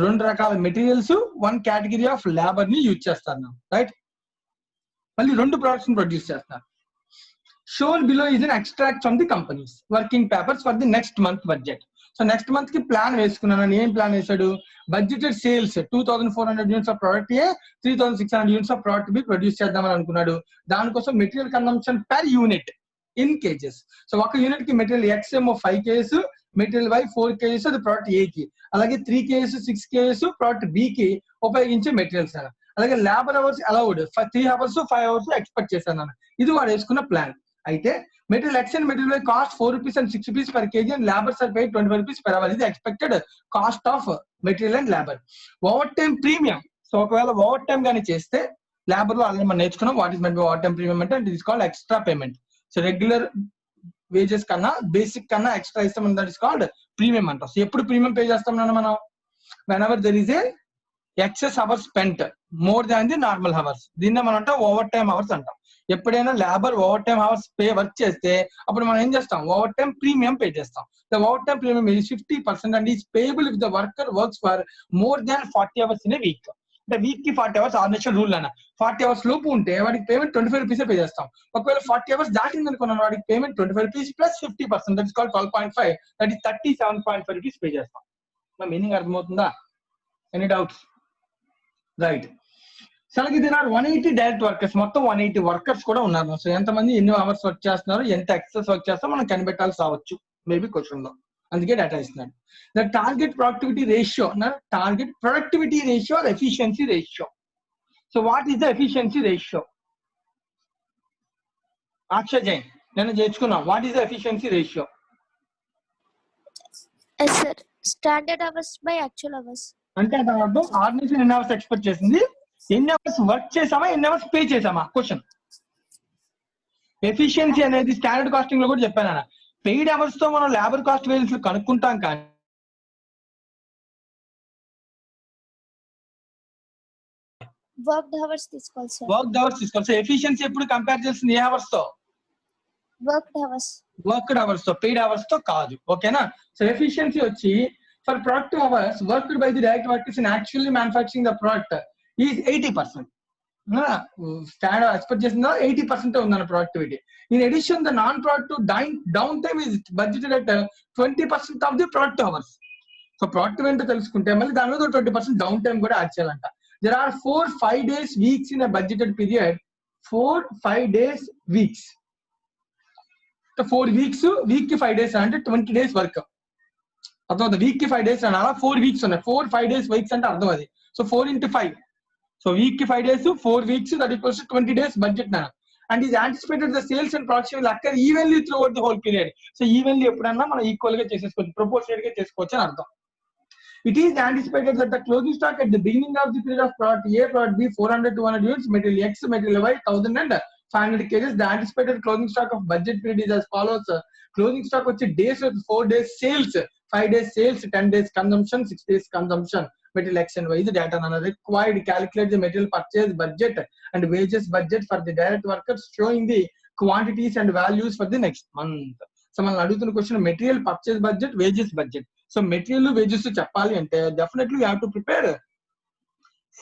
2 రకాల మెటీరియల్స్, 1 కేటగిరీ ఆఫ్ లేబర్ ని యూజ్ చేస్తారు. రైట్, మళ్ళీ 2 ప్రొడక్ట్స్ ని ప్రొడ్యూస్ చేస్తారు. Shown below is an extract from the companies working papers for the next month budget. So next month కి ప్లాన్ వేసుకున్నాను. ఏం ప్లాన్ వేసాడు? Budgeted sales 2400 units of product A, 3600 units of product B produce చేద్దామని అనుకున్నాడు. దానికోసం material consumption per unit in kgs. So ఒక యూనిట్ కి మెటీరియల్ ఎక్స్ ఏమో 5 kgs, మెటీరియల్ వై 4 kgs అది ప్రోడక్ట్ ఏ కి, అలాగే 3 kgs 6 kgs ప్రోడక్ట్ బి కి ఉపయోగించే మెటీరియల్స్. అలాగే labour hours allowed 3 hours 5 hours expect చేశాను. ఇది వాడు వేసుకున్న ప్లాన్. అయితే material X and material cost 4 rupees and 6 rupees per kg and labors are paid 25 rupees per hour. ఇది expected cost of material and labour. Overtime premium. So ఒకవేళ ఓవర్ టైమ్ గానీ చేస్తే లేబర్ లో ఆల్రెడీ మనం నేర్చుకున్నాం what is meant by overtime premium అంటే it is called extra payment. So regular wages కన్నా బేసిక్ కన్నా ఎక్స్ట్రా ఇస్తాం, దట్ ఇస్ కాల్డ్ ప్రీమియం అంటాం. సో ఎప్పుడు ప్రీమియం పే చేస్తాం మనం? Whenever there is a excess hours spent more than the normal hours. దీన్నే మనం అంటాం ఓవర్ టైమ్ అవర్స్ అంటాం. ఎప్పుడైనా labour over time hours work చేస్తే అప్పుడు మనం ఏం చేస్తాం? ఓవర్ టైమ్ ప్రీమియం పే చేస్తాం. The over time premium is 50% and is payable if the worker works for more than 40 hours in a week. అంటే వీక్ కి 40 hours ఆర్గనైజేషన్ రూల్ అన్న. 40 hours లోపు ఉంటే వాడికి పేమెంట్ 25 rupees పే చేస్తాం. ఒకవేళ 40 hours దాటింది అనుకున్నాను వాడికి payment 25 rupees plus 50%, that is called 12.5, that is 37.5 rupees pay చేస్తాం. నా మీనింగ్ అర్థమవుతుందా? Any doubts? రైట్. సో అలాగే దీని 180 డైరెక్ట్ వర్కర్స్, మొత్తం 180 వర్కర్స్ కూడా ఉన్నారు. సో ఎంతమంది ఎన్ని అవర్స్ వర్క్ చేస్తున్నారు, ఎంత ఎక్సెస్ వర్క్ చేస్తారో మనం కనిపెట్టాల్సి రావచ్చు మేబీ క్వశ్చన్ లో, అందుకే డేటా ఇస్తున్నాడు. The target productivity ratio, target productivity ratio or efficiency ratio. So what is the efficiency ratio? Akshay Jain నేను చేర్చుకున్నాం. What is the efficiency ratio? Yes, sir. Standard hours by actual hours. అంటే దాని అర్థం ఆర్గనైజేషన్ ఎన్ని అవర్స్ ఎక్స్పెక్ట్ చేసింది, ఎన్ని అవర్స్ వర్క్ చేసామా, ఎన్ని అవర్స్ పే చేసామా క్వశ్చన్. ఎఫిషియన్సీ అనేది స్టాండర్డ్ కాస్టింగ్ లో కూడా చెప్పాను. పెయిడ్ అవర్స్ తో మనం లేబర్ కాస్ట్ వేరియన్స్ కనుక్కుంటాం, కానీ Worked hours తీసుకోవాలి సార్. వర్క్ అవర్స్ తీసుకోవాలి. సో ఎఫిషియన్సీ ఎప్పుడు కంపేర్ చేస్తుంది ఏ అవర్స్ తో? Worked hours. వర్క్డ్ అవర్స్ తో, పెయిడ్ అవర్స్ తో కాదు. ఓకేనా? సో ఎఫిషియన్సీ వచ్చి for productive hours worked by the direct workers in actually manufacturing the product is 80%. Standard expect చేసిందా 80% ఉందన్న productivity. In addition the non productive down time is budgeted at 20% of the productive hours. So productive ఏంటో తెలుసుకుంటే మళ్ళీ దాని మీద 20% డౌన్ టైమ్ కూడా యాడ్ చేయాలంట. There are 4-5 days weeks in a budgeted period. 4-5 days weeks. So 4 weeks, week ki 5 days అంటే 20 days work. అర్థం? వీక్ కి 5 days అనాలా, 4 weeks ఉన్నాయి. 4-5 days weeks అంటే అర్థం అది. So 4 into 5. సో వీక్ కి 5 days, 4 weeks, that equals to 20 days budget na. And is anticipated the sales and production will occur evenly throughout the whole period. So evenly ఎప్పుడన్నా మనం ఈక్వల్ గా చేసేసుకోవచ్చు, ప్రపోర్షనేట్ గా చేసుకోవచ్చు అని అర్థం. It is anticipated that the closing stock at the beginning of the period of product A, product B 400 200 units, material X, material Y 1000 and 500 kgs. The anticipated closing stock of budget period is as follows. Closing stock వచ్చి days with 4 days sales, 5 days sales, 10 days consumption, 6 days consumption. Material X and Y is the data required. Calculate the material purchase budget and wages budget for the direct workers, showing the quantities and values for the next month. So మనం అడుగుతున్న question material purchase budget, wages budget. So material wages చెప్పాలి అంటే definitely you have to prepare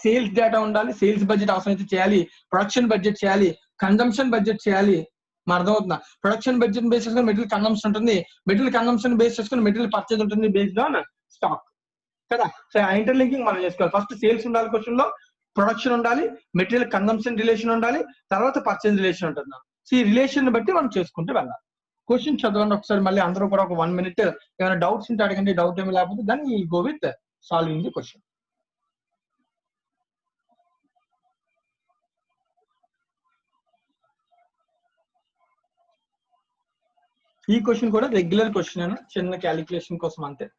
sales data ఉండాలి, సేల్స్ బడ్జెట్ అవసరం అయితే చేయాలి, ప్రొడక్షన్ బడ్జెట్ చేయాలి, కన్జంప్షన్ బడ్జెట్ చేయాలి. మా అర్థమవుతుందా? ప్రొడక్షన్ బడ్జెట్ బేస్ చేసుకుని మెటీరియల్ కన్జంప్షన్ ఉంటుంది, మెటీరియల్ కన్జంప్షన్ బేస్ చేసుకుని మెటీరియల్ పర్చేజ్ ఉంటుంది బేస్డ్ ఆన్ స్టాక్ కదా. సో ఆ ఇంటర్లింకింగ్ మనం చేసుకోవాలి. ఫస్ట్ సేల్స్ ఉండాలి క్వశ్చన్ లో, ప్రొడక్షన్ ఉండాలి, మెటీరియల్ కన్జంప్షన్ రిలేషన్ ఉండాలి, తర్వాత పర్చేజ్ రిలేషన్ ఉంటుంది. సో ఈ రిలేషన్ బట్టి మనం చేసుకుంటూ వెళ్ళాలి. క్వశ్చన్ చదవండి ఒకసారి మళ్ళీ, అందరూ కూడా ఒక 1 minute. ఏమైనా డౌట్స్ ఉంటే అడగండి, డౌట్ ఏమి లేకపోతే దాన్ని go with solving the question. ఈ క్వశ్చన్ కూడా రెగ్యులర్ క్వశ్చన్ అయినా, చిన్న క్యాలిక్యులేషన్ కోసం అంతే,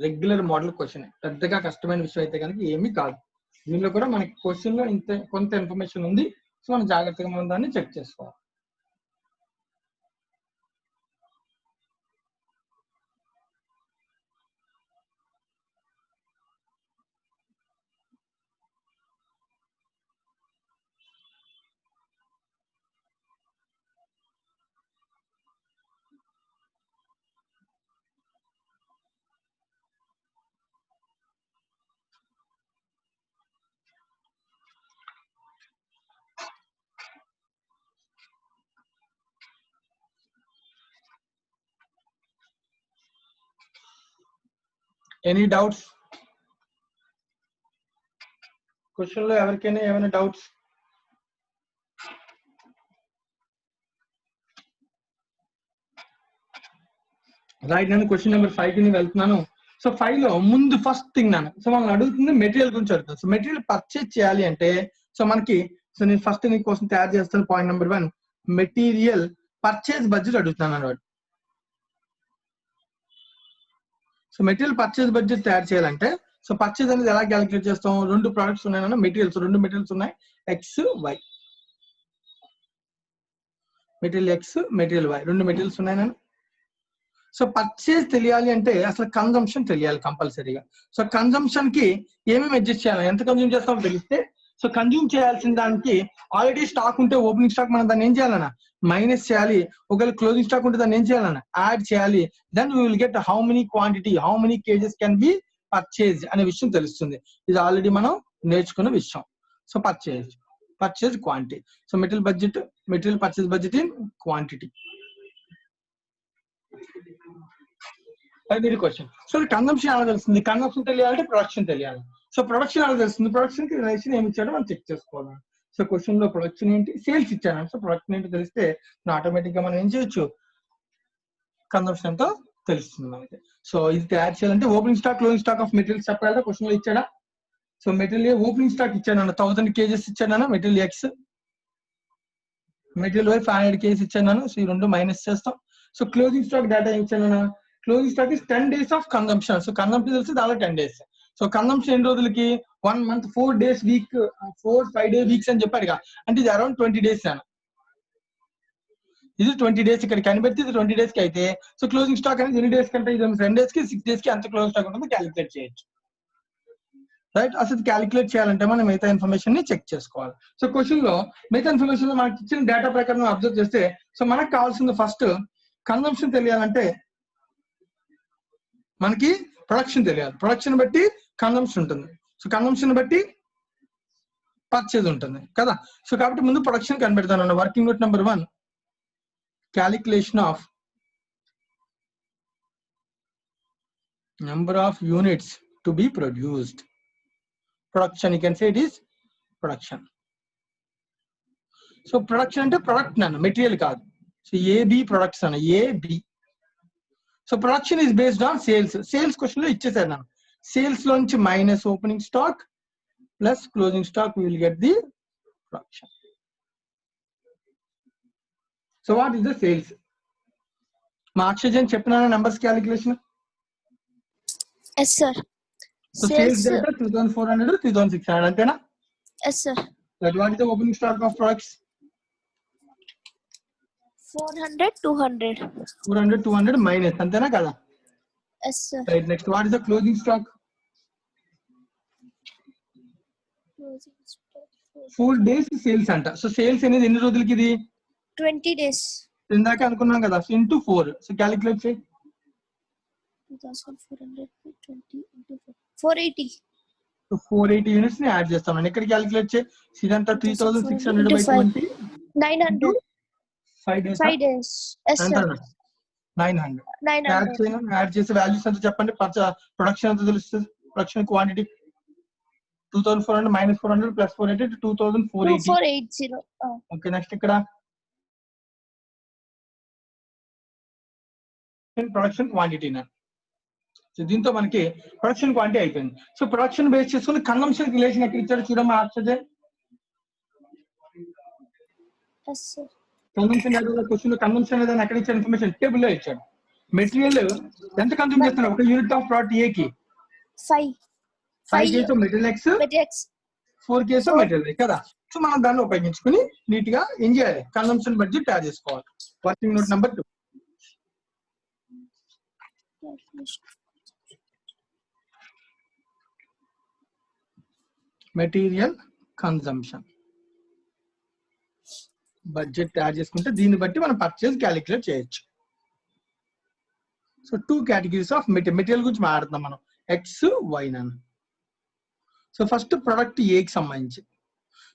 రెగ్యులర్ మోడల్ క్వశ్చన్, పెద్దగా కష్టమైన విషయం అయితే కనుక ఏమీ కాదు. దీనిలో కూడా మనకి క్వశ్చన్ లో కొంత ఇన్ఫర్మేషన్ ఉంది. సో మనం జాగ్రత్తగా మనం దాన్ని చెక్ చేసుకోవాలి. Any doubts? క్వశ్చన్ లో ఎవరికైనా ఏమైనా డౌట్స్? రైట్, నేను క్వశ్చన్ నెంబర్ 5 కి వెళ్తున్నాను. సో 5 లో ముందు ఫస్ట్ థింగ్ సో మనం అడుగుతుంది మెటీరియల్ గురించి అడుగుతాను. సో మెటీరియల్ పర్చేజ్ చేయాలి అంటే సో మనకి, సో నేను ఫస్ట్ కోసం తయారు చేస్తాను. Point number 1, material purchase budget అడుగుతున్నాను అన్నమాట. సో మెటీరియల్ పర్చేజ్ బడ్జెట్ తయారు చేయాలంటే సో పర్చేజ్ అనేది ఎలా క్యాలిక్యులేట్ చేస్తాం? 2 ప్రొడక్ట్స్ ఉన్నాయి, మెటీరియల్స్ 2 మెటీరియల్స్ ఉన్నాయి, X Y. Material X, material Y, 2 materials ఉన్నాయి. సో పర్చేజ్ తెలియాలి అంటే అసలు కన్జంప్షన్ తెలియాలి కంపల్సరీగా. సో కన్జంప్షన్ కి ఏమేమి అడ్జస్ట్ చేయాలి, ఎంత కన్జ్యూమ్ చేస్తామో తెలిస్తే, సో కన్జ్యూమ్ చేయాల్సిన దానికి ఆల్రెడీ స్టాక్ ఉంటే ఓపెనింగ్ స్టాక్ మనం దాన్ని ఏం చేయాలన్నా మైనస్ చేయాలి, ఒకవేళ క్లోజింగ్ స్టాక్ ఉంటే దాన్ని ఏం చేయాలన్నా యాడ్ చేయాలి. Then we will get how many quantity, how many kgs can be purchase అనే విషయం తెలుస్తుంది. ఇది ఆల్రెడీ మనం నేర్చుకున్న విషయం. So purchase quantity. So material budget, material purchase budget in quantity. అది క్వశ్చన్. సో కన్జంప్షన్ ఎలా తెలుస్తుంది? కన్జంప్షన్ తెలియాలంటే ప్రొడక్షన్ తెలియాలి. సో ప్రొడక్షన్ ఎలా తెలుస్తుంది? ప్రొడక్షన్ కి రిలేషన్ ఏమి ఇచ్చాడో మనం చెక్ చేసుకోవాలి. సో క్వశ్చన్ లో ప్రొడక్షన్ ఏంటి, సేల్స్ ఇచ్చాను. సో ప్రొడక్షన్ ఏంటి తెలిస్తే ఆటోమేటిక్ గా మనం ఏం చేయొచ్చు, కన్జంప్షన్ ఎంతో తెలుస్తుంది మనకి. సో ఇది తయారు చేయాలంటే opening stock, closing stock of materials చెప్పాలి. క్వశ్చన్ లో ఇచ్చాడా? సో మెటీరియల్ ఓపెనింగ్ స్టాక్ ఇచ్చాను 1000 kgs ఇచ్చాను, material X, material Y 500 kgs ఇచ్చాను. సో ఈ 2 మైనస్ చేస్తాం. సో క్లోజింగ్ స్టాక్ డేటా ఇచ్చాను, closing stock is 10 days of consumption. So consumption తెలిసి దానిలో 10 days. సో కన్జంప్షన్ ఎన్ని రోజులకి? 1 month, 4 days week, 4-5 day weeks అని చెప్పారు. అంటే ఇది అరౌండ్ 20 days అన్న. ఇది 20 days ఇక్కడ కనిపెడితే ఇది 20 days కి అయితే, సో క్లోజింగ్ స్టాక్ అనేది ఎన్ని డేస్ కంటే, ఇది 10 days కి 6 days కి ఎంత క్లోజింగ్ స్టాక్ ఉంటుందో క్యాలిక్యులేట్ చేయొచ్చు. రైట్, అసలు క్యాలిక్యులేట్ చేయాలంటే మనం మిగతా ఇన్ఫర్మేషన్ ని చెక్ చేసుకోవాలి. సో క్వశ్చన్ లో మిగతా ఇన్ఫర్మేషన్ లో మనకి ఇచ్చిన డేటా ప్రకారం అబ్జర్వ్ చేస్తే, సో మనకు కావాల్సింది ఫస్ట్ కన్జంప్షన్ తెలియాలంటే మనకి ప్రొడక్షన్ తెలియాలి. ప్రొడక్షన్ బట్టి కన్జంప్షన్ ఉంటుంది, సో కన్జంప్షన్ బట్టి పర్చేజ్ ఉంటుంది కదా. సో కాబట్టి ముందు ప్రొడక్షన్ కనిపెడతాను. Working note number 1, calculation of number of units to be produced. Production, you can say it is production. So production అంటే product nano material కాదు. So AB products అన్న, AB. So production is based on sales. Sales question లో ఇచ్చేసారు నన్ను. Sales లో నుంచి minus opening stock plus closing stock, we will get the production. So what is the sales? మా అక్షయ్ చెప్పినా numbers calculation? Yes, sir. So sales Sales, data 2400, 3600 అంతేనా? yes sir. That what is the opening stock of products? 400, 200. 400, 200 minus అంతేనా కదా? Yes sir. Right, next what is the closing stock? Closing stock, 4 days sales అంట. సో సేల్స్ అనేది ఎన్ని రోజులకి ఇది? 20 days. ఇందాక అనుకున్నాం కదా, ఇంటూ 4. సో క్యాలిక్యులేట్ చేయి. 2400 20 into 4. 480. సో 480 యూనిట్స్ ని యాడ్ చేస్తాం. ఎక్కడ క్యాలిక్యులేట్ చేయి? ఇదంతా 3600 by 20 900. 5 days. 5 days. Yes sir. 900. 900. Add చేసే వాల్యూస్ ఎంత చెప్పండి? ప్రొడక్షన్ ఎంత తెలుస్తుంది? Production quantity 2400 minus 400 plus 480 2480. 2480. Okay, next ఇక్కడ ప్రొడక్షన్ క్వాంటిటీ. సో దీంతో మనకి ప్రొడక్షన్ క్వాంటిటీ అయిపోయింది. సో ప్రొడక్షన్ బేస్ చేసుకుని కన్సంప్షన్ రిలేషన్ ఎక్కడ ఇచ్చాడు చూడమ్మా. Option Yes sir. Consumption question లో కన్సంప్షన్ అనేది ఎక్కడ ఇచ్చాడు? ఇన్ఫర్మేషన్ టేబుల్ లో ఇచ్చాడు. మెటీరియల్ ఎంత కన్స్యూమ్ చేస్తున్నారు ఒక యూనిట్ ఆఫ్ ప్రోడక్ట్ ఏ కి? 5. 5 case material X, Materials. 4 case material X కదా. సో మనం దాన్ని ఉపయోగించుకుని నీట్ గా ఏం చేయాలి? కన్సంప్షన్ బడ్జెట్ తయారు చేసుకోవాలి. Working note number 2. Material consumption budget తయారు చేసుకుంటే దీన్ని బట్టి మనం పర్చేస్ క్యాలిక్యులేట్ చేయొచ్చు. సో 2 కేటగిరీస్ ఆఫ్ మెటీరియల్ గురించి మాట్లాడుతున్నాం మనం, ఎక్స్ వై నన్ను. సో ఫస్ట్ ప్రొడక్ట్ ఏ కి సంబంధించి.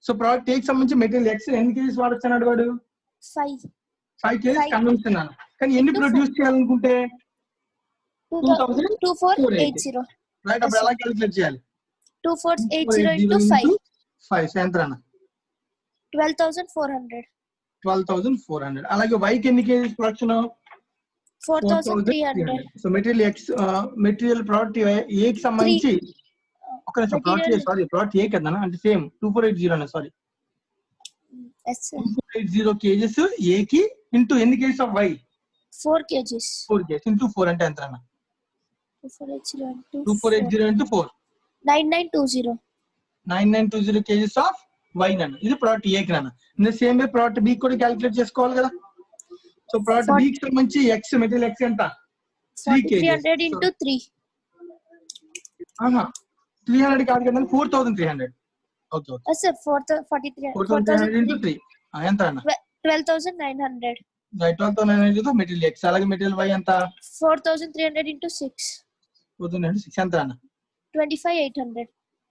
సో ప్రొడక్ట్ ఏ కి సంబంధించి మెటీరియల్ ఎక్స్ ఎన్ని కేజీస్ వాడచ్చు అన్నాడు వాడు? 5 కేజీస్ కన్సంప్షన్ అన్నాను. కానీ ఎన్ని ప్రొడ్యూస్ చేయాలనుకుంటే 2480. రైట్. అప్పుడు ఎలా క్యాలిక్యులేట్ చేయాలి? 2480 into 5. 5 ఎంత అన్న? 12,400. 12,400. అలాగే వై కి ఎన్ని kgs production? 4,300. So material X material product A కి సంబంధించి ఒక నిమిషం, ప్రోడక్ట్ ఏ కదా అంటే సేమ్ 2480 అన్న, sorry Yes sir. 2480 kgs A కి ఇంటూ ఎన్ని kgs of Y? 4 kgs. 4 kgs into 4 అంటే ఎంత అన్న? 2480 2480 ఇంటూ 4 9920. 9920 కేజెస్ ఆఫ్ వై నన్ను. ఇది ప్రోడక్ట్ ఏ కి నన్ను. In same way product B కూడా క్యాలిక్యులేట్ చేసుకోవాలి కదా. సో ప్రోడక్ట్ బి కి సంబంధించి ఎక్స్ మెటీరియల్ ఎక్స్ ఎంత? 3 కేజెస్. 300 into 3. 300 కాదు కదా, 4300. Okay okay. Yes sir. 4300. 4300 into 3 ఎంత అన్న? 12,900. రైట్. 12,900 material X. అలాగే మెటీరియల్ వై ఎంత? 4,300 into 6. 4,600 ఎంత అన్న? 25,800.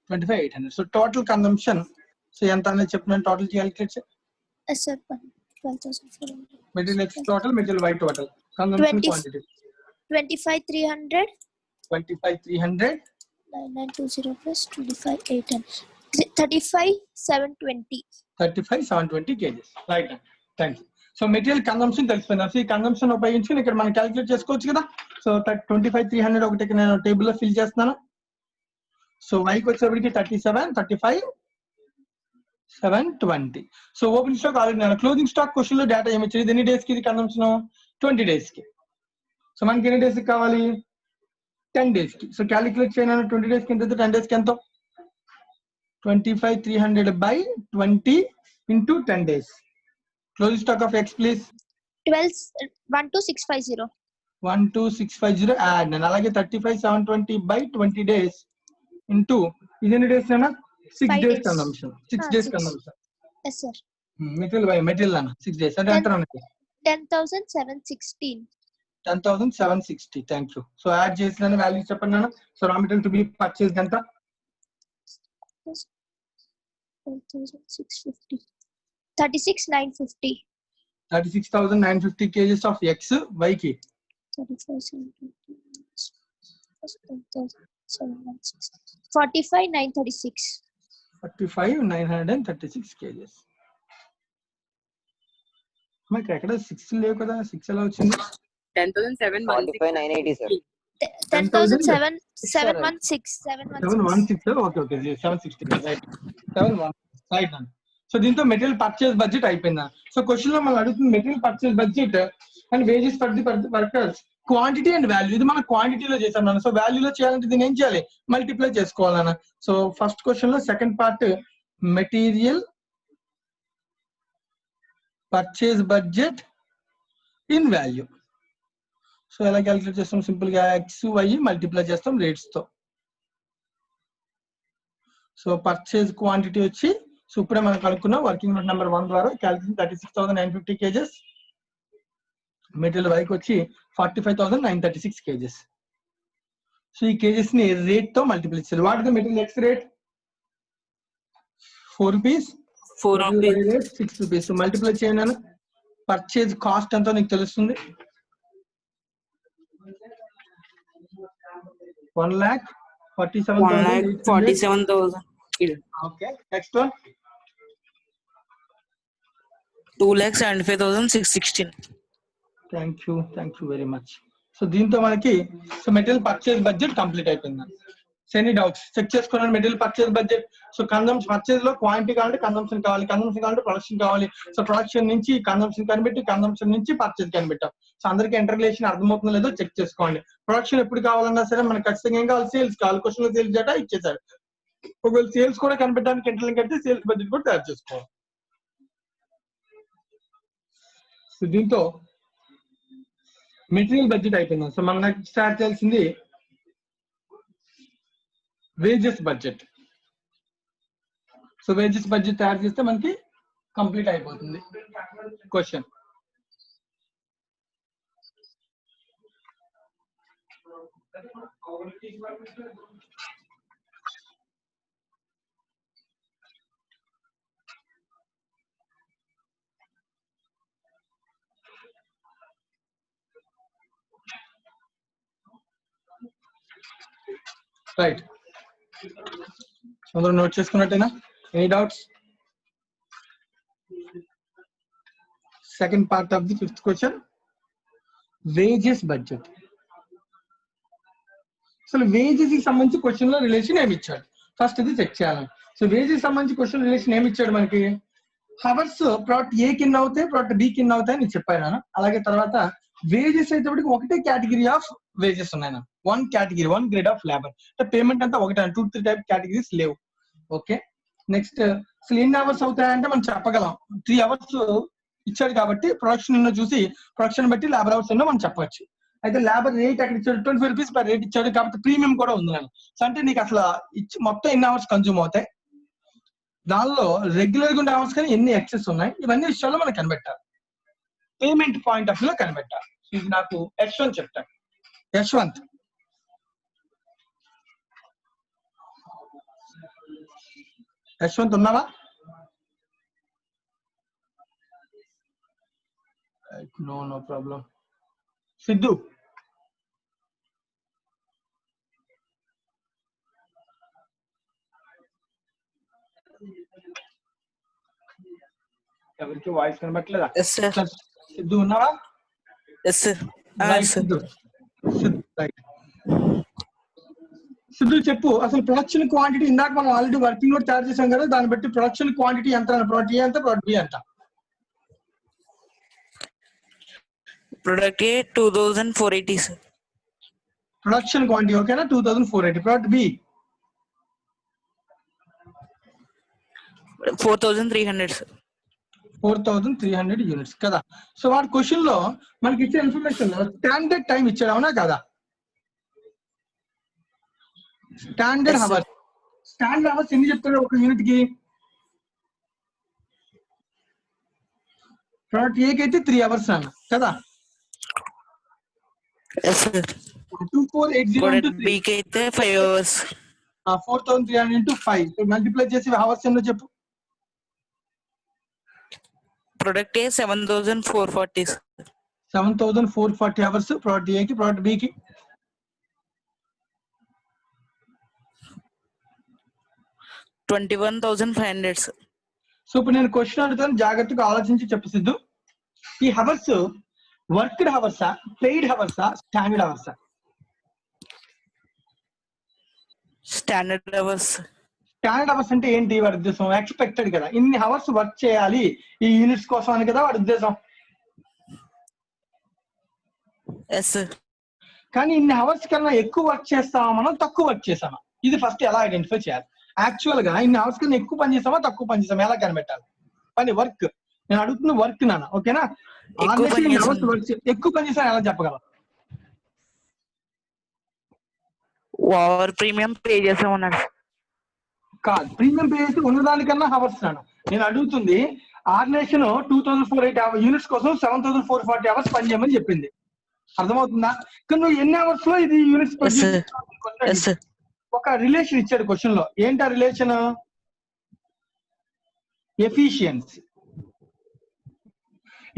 25,800. సో టోటల్ కన్సంప్షన్ సో ఎంత అనేది చెప్పిన టోటల్ క్యాలిక్యులేట్ చేయి. Yes sir. 12,400. Material X total, material Y total consumption quantity 25,300. 25,300 9920 plus 25,800. 35,720. 35,720 kgs. Right. Thank you. So material consumption తెలిసిపోయింది. సో ఈ కన్సంప్షన్ ఉపయోగించుకుని ఇక్కడ మనం క్యాలిక్యులేట్ చేసుకోవచ్చు కదా. సో 25,300 ఒకటి నేను టేబుల్ లో ఫిల్ చేస్తున్నాను. సో వైకి వచ్చేప్పటికి 37, 35, 720. సో ఓపెన్ స్టాక్ ఆల్రెడీ నేను క్లోజింగ్ స్టాక్ క్వశ్చన్ లో డేటా ఏమి ఇచ్చింది? ఎన్ని డేస్ కి ఇది కన్సంప్షన్? 20 డేస్ కి. సో మనకి ఎన్ని డేస్ కి కావాలి? 10 డేస్ కి. సో క్యాలిక్యులేట్ చేయను. 20 డేస్ కి ఎంత? 10 డేస్ కి ఎంత? 25,300 by 20 into 10 days. Closing stock of X please. 12,650. 12,650 add. And అలాగే 35,720 by 20 days into ఇది ఎన్ని డేస్ అన్న? 6 5 days days. consumption. 6 days 6. consumption. Yes sir. Material by material అన్న 6 days అంటే ఎంత అన్నది? 10,716. 10,760. Thank you. సో యాడ్ చేసిన వాల్యూ చెప్పండి అన్న. So raw material to be purchase ఎంత? 12,650. 36,950. 36,950 kgs of X, Y ki. 45,936. 45,936 kgs. మనకి ఎక్కడ 6 లేవు కదా, 6 ఎలా వచ్చింది? 45,980 sir. 10,716. 716. Okay okay 760 right. 71 right అన్న. సో దీంతో మెటీరియల్ పర్చేస్ బడ్జెట్ అయిపోయిందా? సో క్వశ్చన్ లో మనం అడుగుతుంది material purchase budget and wages for the workers quantity and value. ఇది మనం క్వాంటిటీలో చేసాం నాన్న. సో వాల్యూలో చేయాలంటే దీన్ని ఏం చేయాలి, మల్టిప్లై చేసుకోవాలన్న. సో ఫస్ట్ క్వశ్చన్ లో second part material purchase budget in value. So ఎలా క్యాలిక్యులేట్ చేస్తాం, సింపుల్ గా ఎక్స్ వై మల్టిప్లై చేస్తాం రేట్స్ తో. సో పర్చేజ్ క్వాంటిటీ వచ్చి, సో ఇప్పుడే మనం కనుక్కున్నాం వర్కింగ్ నోట్ నెంబర్ 1 ద్వారా క్యాలిక్యులేషన్ 36,950 kgs. మెటీరియల్ వైకి వచ్చి 45,936 kgs. సో ఈ కేజెస్ ని రేట్ తో మల్టిప్లై చేయాలి. What the material X rate 4 rupees, 6 rupees. So multiply చేయండి. పర్చేజ్ కాస్ట్ ఎంతో నీకు తెలుస్తుంది, 1,47,000. Okay, next one 2,75,616. Thank you very much. So దీంతో మనకి so material purchase budget complete అయిపోయింది. ఎనీ డౌట్స్ చెక్ చేసుకోండి. Material purchase budget. So consumption purchase లో క్వాంటిటీ కావాలంటే కన్సంప్షన్ కావాలి, కన్సంప్షన్ కావాలంటే ప్రొడక్షన్ కావాలి. సో ప్రొడక్షన్ నుంచి కన్సంప్షన్ కనిపెట్టి, కన్సంప్షన్ నుంచి పర్చేజ్ కనిపెట్టాం. సో అందరికీ ఇంటర్రిలేషన్ అర్థమవుతుందో లేదో చెక్ చేసుకోండి. ప్రొడక్షన్ ఎప్పుడు కావాలన్నా సరే మనకి ఖచ్చితంగా ఏం కావాలి, సేల్స్ కావాలి. క్వశ్చన్ లో సేల్స్ డేటా ఇచ్చేసారు. ఒకవేళ సేల్స్ కూడా కనిపెట్టడానికి ఇంటర్లింక్ అయితే సేల్స్ బడ్జెట్ కూడా తయారు చేసుకోవాలి. సో దీంతో మెటీరియల్ బడ్జెట్ అయిపోయింది. సో మనం నెక్స్ట్ స్టార్ట్ చేయాల్సింది wages budget. So wages budget తయారు చేస్తే మనకి కంప్లీట్ అయిపోతుంది క్వశ్చన్. రైట్, అందరూ నోట్ చేసుకున్నట్టేనా? Any doubts? Second part of the 5th question, wages budget. అసలు వేజెస్ కి సంబంధించి క్వశ్చన్ లో రిలేషన్ ఏమి ఇచ్చాడు ఫస్ట్ ఇది చెక్ చేయాలి. సో వేజెస్ సంబంధించి క్వశ్చన్ రిలేషన్ ఏమి ఇచ్చాడు మనకి, హవర్స్ ప్రోడక్ట్ ఏ కింద అవుతాయి, ప్రోడక్ట్ బి కింద అవుతాయి అని చెప్పాను. అలాగే తర్వాత వేజెస్ అయితే ఒకటే కేటగిరీ ఆఫ్ వేజెస్ ఉన్నాయి. 1 కేటగిరీ, 1 గ్రేడ్ ఆఫ్ లేబర్. అంటే పేమెంట్ అంతా ఒకటే, 2-3 టైప్ కేటగిరీస్ లేవు. ఓకే, నెక్స్ట్ అసలు ఎన్ని అవర్స్ అవుతాయంటే మనం చెప్పగలం. 3 hours ఇచ్చాడు కాబట్టి ప్రొడక్షన్ చూసి ప్రొడక్షన్ బట్టి లేబర్ అవర్స్ ఎన్నో మనం చెప్పవచ్చు. అయితే లేబర్ రేట్ అక్కడ ఇచ్చాడు 25 rupees per రేట్ ఇచ్చాడు కాబట్టి ప్రీమియం కూడా ఉంది. సో అంటే నీకు అసలు మొత్తం ఎన్ని అవర్స్ కన్జ్యూమ్ అవుతాయి, దానిలో రెగ్యులర్ గా ఉండే అవర్స్ కానీ ఎన్ని ఎక్సెస్ ఉన్నాయి, ఇవన్నీ విషయాల్లో మనం కనిపెట్టాలి. పేమెంట్ పాయింట్ ఆఫ్ వ్యూ లో కనిపెట్టాలి. ఇది నాకు యశ్వంత్ చెప్తాను. యశ్వంత్, యశ్వంత్ ఉన్నావా? No problem. సిద్ధు, ఎవరికి వాయిస్ కనబట్టలేదా? సిద్ధు ఉన్నావా? సిద్ధు చెప్పు, అసలు ప్రొడక్షన్ క్వాంటిటీ ఇందాక మనం ఆల్రెడీ వర్కింగ్ నోట్ తయారు చేసాం కదా, దాన్ని బట్టి ప్రొడక్షన్ క్వాంటిటీ ఎంత, ప్రోడక్ట్ ఏ ఎంత, ప్రోడక్ట్ బి ఎంత? Product A 2,480 sir. Production quantity ఓకేనా, 2,480. Product B 4,300 sir. 4,300 యూనిట్స్ కదా. సో వాటి క్వశ్చన్ లో మనకి ఇచ్చే ఇన్ఫర్మేషన్ లో స్టాండర్డ్ టైం ఇచ్చాడు, అవునా కదా? స్టాండర్డ్ అవర్స్, స్టాండర్డ్ అవర్స్ ఎన్ని చెప్తాడు ఒక యూనిట్ కి? ప్రోడక్ట్ ఏ కైతే 3 hours అన్న కదా. 2480 ప్రోడక్ట్ బి కి అయితే 5 hours. 4,300 into 5. సో మల్టిప్లై చేసి అవర్స్ ఎన్నో చెప్పు. Product A 7,440 sir. 7,440 hours product A కి. ప్రోడక్ట్ బి కి 21,500 సార్. సో ఇప్పుడు నేను క్వశ్చన్ అడుగుతాను, జాగ్రత్తగా ఆలోచించి చెప్పు సిద్ధు. ఈ హవర్స్ వర్క్డ్ హవర్సా, పెయిడ్ హవర్సా, స్టాండర్డ్ హవర్సా? Standard hours. స్టాండర్డ్ అవర్స్ అంటే ఏంటి వాడి ఉద్దేశం? ఎక్స్పెక్టెడ్ కదా, ఇన్ని హవర్స్ వర్క్ చేయాలి ఈ యూనిట్స్ కోసం అని కదా వాడి ఉద్దేశం. Yes sir. కానీ ఇన్ని అవర్స్ కన్నా ఎక్కువ వర్క్ చేస్తామా మనం తక్కువ వర్క్ చేసామా, ఇది ఫస్ట్ ఎలా ఐడెంటిఫై చేయాలి. యాక్చువల్ గా ఇన్ని అవర్స్ కన్నా ఎక్కువ పని చేసామా తక్కువ పని చేసామా ఎలా కనిపెట్టాలి? పని వర్క్, నేను అడుగుతున్న వర్క్ నాన్న, ఓకేనా? ఎక్కువ పని చేసాం. ఎక్కువ పని చేసాం ఎలా చెప్పగలం? ఓవర్ ప్రీమియం పే చేసామన్నాడు. కాదు, ప్రీమియం పే చేసి ఉన్నదానికన్నా అవర్స్ నాన్న. నేను అడుగుతుంది ఆర్గనైజేషన్ 2408 యూనిట్స్ కోసం 7440 అవర్స్ పని చేయమని చెప్పింది, అర్థమవుతుందా? కానీ నువ్వు ఎన్ని అవర్స్ లో ఇది యూనిట్స్ Yes, sir. ఒక రిలేషన్ ఇచ్చాడు క్వశ్చన్ లో. ఏంటి ఆ రిలేషన్? ఎఫిషియన్సీ.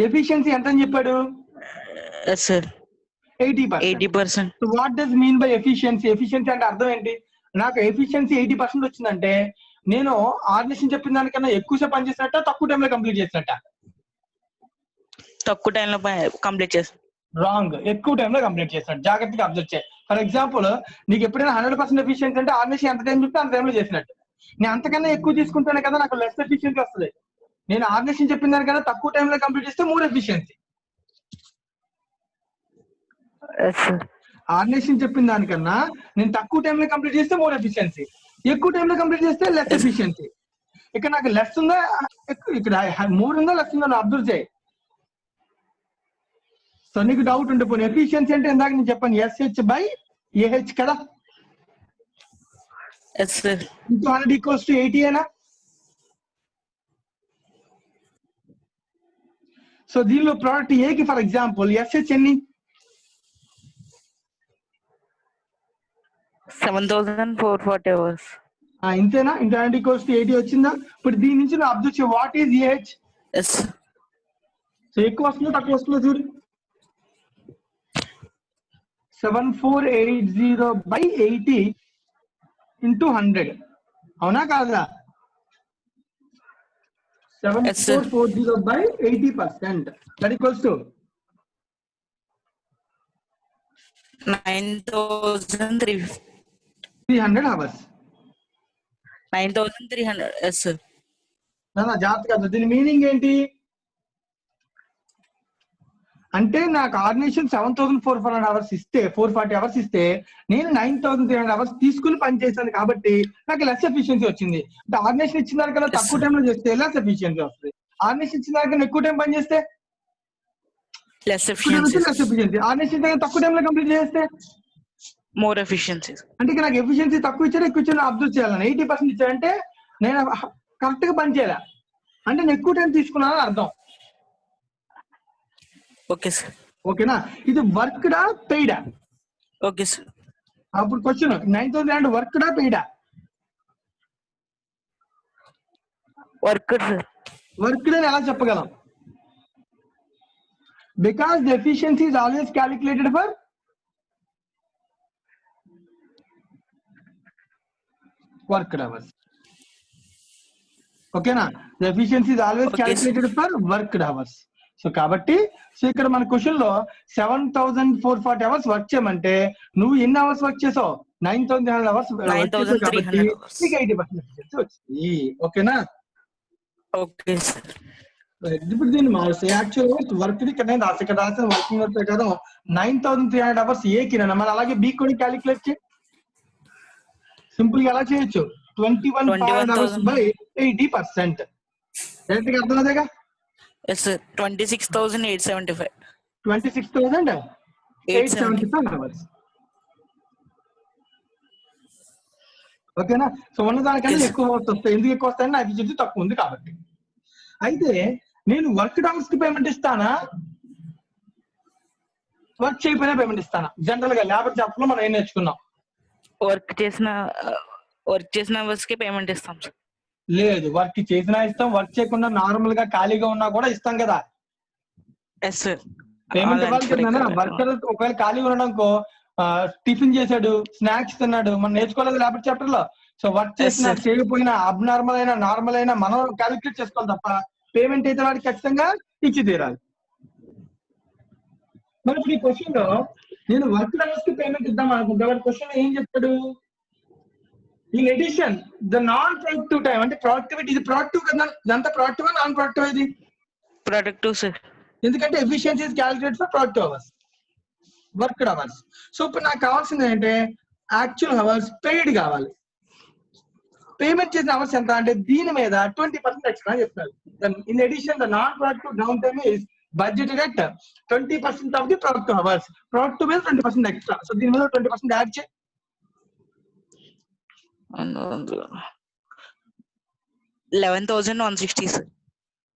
ఎఫిషియన్సీ ఎంత అని చెప్పాడు? Yes, sir. 80%. 80%. So what does mean by efficiency? Efficiency అంటే అర్థం ఏంటి? నాకు ఎఫిషియన్సీ 80% వచ్చిందంటే నేను ఆర్గనైజేషన్ చెప్పిన దానికన్నా ఎక్కువసేపు పని చేసినట్ట, తక్కువ టైంలో కంప్లీట్ చేసినట్ట? తక్కువ టైంలో కంప్లీట్ చేస్తాం. రాంగ్, ఎక్కువ టైంలో కంప్లీట్ చేసినట్టు. జాగ్రత్తగా అబ్జర్వ్ చేయి. ఫర్ ఎగ్జాంపుల్ నీకు ఎప్పుడైనా 100% ఎఫిషియన్సీ అంటే ఆర్గనైజేషన్ ఎంత టైం చెప్తే అంత టైంలో చేసినట్టు. నేను అంతకన్నా ఎక్కువ తీసుకుంటానే కదా నాకు లెస్ ఎఫిషియన్సీ వస్తుంది. నేను ఆర్గనైజేషన్ చెప్పిన దానికన్నా తక్కువ టైంలో కంప్లీట్ చేస్తే more efficiency. Yes, sir. Organisation చెప్పిన దానికన్నా నేను తక్కువ టైంలో కంప్లీట్ చేస్తే మోర్ ఎఫిషియన్సీ, ఎక్కువ టైంలో కంప్లీట్ చేస్తే లెస్ ఎఫిషియన్సీ. ఇక్కడ నాకు లెస్ ఉందా, ఇక్కడ మోర్ ఉందా లెస్ ఉందా అబ్జర్వ్ చేయి. సో నీకు డౌట్ ఉంటే పోనీ ఎఫిషియన్సీ అంటే ఇందాక నేను చెప్పాను SH/AH కదా. Yes, sir. 100 = 80 ఏనా? సో దీనిలో ప్రోడక్ట్ ఏకి ఫర్ ఎగ్జాంపుల్ SH ఎన్ని? 7440 hours. ఇంతేనా? 100 = 80 వచ్చిందా? ఇప్పుడు దీని నుంచి నువ్వు అబ్జర్వ్ చేయి, what is AH? Yes, sir. So ఎక్కువ వస్తుందో తక్కువ వస్తుందో చూడు. 7480/80 × 100 అవునా కాదా? 7440/80%. That equals to 9,300 hours. 9,300. Yes, sir. జాగ్రత్తగా దీని మీనింగ్ ఏంటి అంటే నాకు ఆర్గనైజేషన్ 7440 hours ఇస్తే 440 hours ఇస్తే నేను 9300 hours తీసుకుని పని చేశాను కాబట్టి నాకు లెస్ ఎఫిషియన్సీ వచ్చింది. అంటే ఆర్గనైజేషన్ ఇచ్చిన దానికన్నా తక్కువ టైంలో చేస్తే లెస్ ఎఫిషియన్సీ వస్తుంది. ఆర్గనైజేషన్ ఇచ్చిన దానికన్నా ఎక్కువ టైం పని చేస్తే Less efficiency. Less efficiency. Organisation దగ్గర తక్కువ టైంలో కంప్లీట్ చేస్తే More efficiency. అంటే ఇక్కడ నాకు ఎఫిషియన్సీ తక్కువ ఇచ్చారు ఎక్కువ ఇచ్చారు అబ్జర్వ్ చేయాలని. 80% ఇచ్చారంటే నేను కరెక్ట్ గా పని చేయాలి అంటే నేను ఎక్కువ టైం తీసుకున్నాను అర్థం. Okay, sir. ఓకేనా? ఇది వర్క్డా పెయిడా? Okay, sir. అప్పుడు క్వశ్చన్ 9300 వర్క్డా పెయిడా? Worker, sir. వర్క్డ్ అని ఎలా చెప్పగలం? Because the efficiency is always calculated for worked hours. ఓకేనా? The efficiency is always Okay, calculated for worked hours. So కాబట్టి ఇక్కడ మన క్వశ్చన్ లో 7440 hours వర్క్ చేయమంటే నువ్వు ఎన్ని అవర్స్ వర్క్ చేసావు? 9300 hours వర్క్ చేసావు కాబట్టి 9,300 hours. నీకు 80% ఎఫిషియన్సీ వచ్చింది. ఓకేనా? Okay, sir. ఇప్పుడు దీన్ని మార్చి యాక్చువల్ వర్క్ ఇక్కడ రాసిన వర్కింగ్ అవర్స్ ప్రకారం 9300 hours ఏకి మన అలాగే బి కూడా క్యాలిక్యులేట్ చేయి. సింపుల్ గా ఎలా చేయొచ్చు? 21,500 hours by 80%. డైరెక్ట్ గా అర్థమవుతుందిగా? Yes, sir. 26,875. 26,875 hours. ఓకేనా? సో ఉన్నదానికన్నా Yes. ఎక్కువ అవర్స్ వస్తాయి. ఎందుకు ఎక్కువ వస్తాయని నా ఎఫిషియన్సీ తక్కువ ఉంది కాబట్టి. అయితే నేను వర్క్ అవర్స్ కి పేమెంట్ ఇస్తానా, వర్క్ చేయకపోయినా పేమెంట్ ఇస్తానా? జనరల్ గా లేబర్ జాబ్ లో మనం ఏం నేర్చుకున్నాం? వర్క్ చేసిన hours కి పేమెంట్ ఇస్తాం, సార్. లేదు, వర్క్ చేసినా ఇస్తాం, వర్క్ చేయకుండా నార్మల్ గా ఖాళీగా ఉన్నా కూడా ఇస్తాం కదా. Yes, sir. పేమెంట్ ఇవ్వాలి కదా. వర్కర్ ఒకవేళ ఖాళీగా ఉండడంకో టిఫిన్ చేశాడు, స్నాక్స్ తిన్నాడు, మనం నేర్చుకోలేదు లేబర్ చాప్టర్ లో. సో వర్క్ చేసినా Yes, sir. చేయకపోయినా అబ్నార్మల్ అయినా నార్మల్ అయినా మనం క్యాలిక్యులేట్ చేసుకోవాలి తప్ప పేమెంట్ అయితే వాడికి ఖచ్చితంగా ఇచ్చి తీరాలి. మరి ఇప్పుడు ఈ క్వశ్చన్ లో నేను వర్క్ అవర్స్ కి పేమెంట్ ఇద్దాం అనుకుంటా. వాడి క్వశ్చన్ ఏం చెప్తాడు? In addition the non productive time అంటే ప్రొడక్టివిటీ, ఇది ప్రొడక్టివ్ కదా, ఇదంతా ప్రొడక్టివ్ నాన్ ప్రొడక్టివ్ ఇది? Productive, sir. ఎందుకంటే efficiency is calculated for productive hours. Worked hours. So ఇప్పుడు నాకు కావాల్సింది ఏంటంటే యాక్చువల్ అవర్స్ పెయిడ్ కావాలి. పేమెంట్ చేసిన అవర్స్ ఎంత అంటే దీని మీద 20% ఎక్స్ట్రా చెప్తారు. In addition the non productive down time is budgeted at 20% of the productive hours. Productive మీద 20% ఎక్స్ట్రా. సో దీని మీద 20% యాడ్ చేయి. 11,160 sir.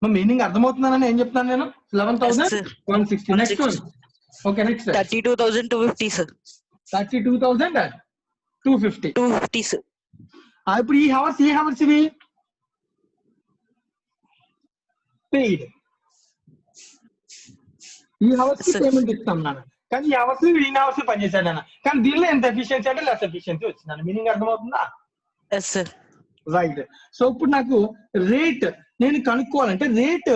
మీనింగ్ అర్థమవుతుందని ఏం చెప్తున్నాను నేను? 11,160. Next one. Okay next 32,250 sir. 32,250. 250 sir. ఇప్పుడు ఈ హవర్స్ ఇవి పెయిడ్. ఈ హవర్స్ కి పేమెంట్ ఇస్తాం నాన్న. కానీ ఈ హవర్స్ ఇన్ హవర్స్ పనిచేశాడు నాన్న. కానీ దీనిలో ఎంత ఎఫిషియన్సీ అంటే లెస్ ఎఫిషియన్సీ వచ్చింది. మీనింగ్ అర్థమవుతుందా? Yes sir. రైట్. సో ఇప్పుడు నాకు రేట్ నేను కనుక్కోవాలంటే రేట్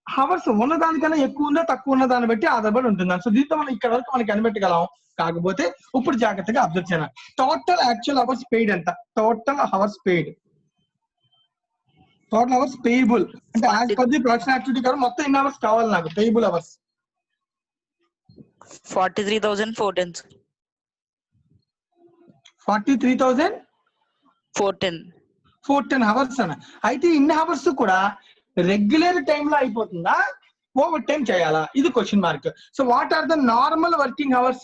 హవర్స్ ఉన్న దానికన్నా ఎక్కువ ఉందా తక్కువ ఉన్న దాన్ని బట్టి ఆధారపడి ఉంటుంది. సో దీంతో మనం ఇక్కడ వరకు మనకి కనిపెట్టగలం. కాకపోతే ఇప్పుడు జాగ్రత్తగా అబ్జర్వ్ చేయాలి. టోటల్ యాక్చువల్ అవర్స్ పెయిడ్ ఎంత? Total hours paid, total hours payable అంటే as per the production activity కదా మొత్తం ఎన్ని అవర్స్ కావాలి నాకు పేయబుల్ అవర్స్? 43,410 sir. 43,410 అవర్స్ అన్న. అయితే ఇన్ని అవర్స్ కూడా రెగ్యులర్ టైంలో అయిపోతుందా, ఓవర్ టైం చేయాలా? ఇది question mark. So what are the normal working hours?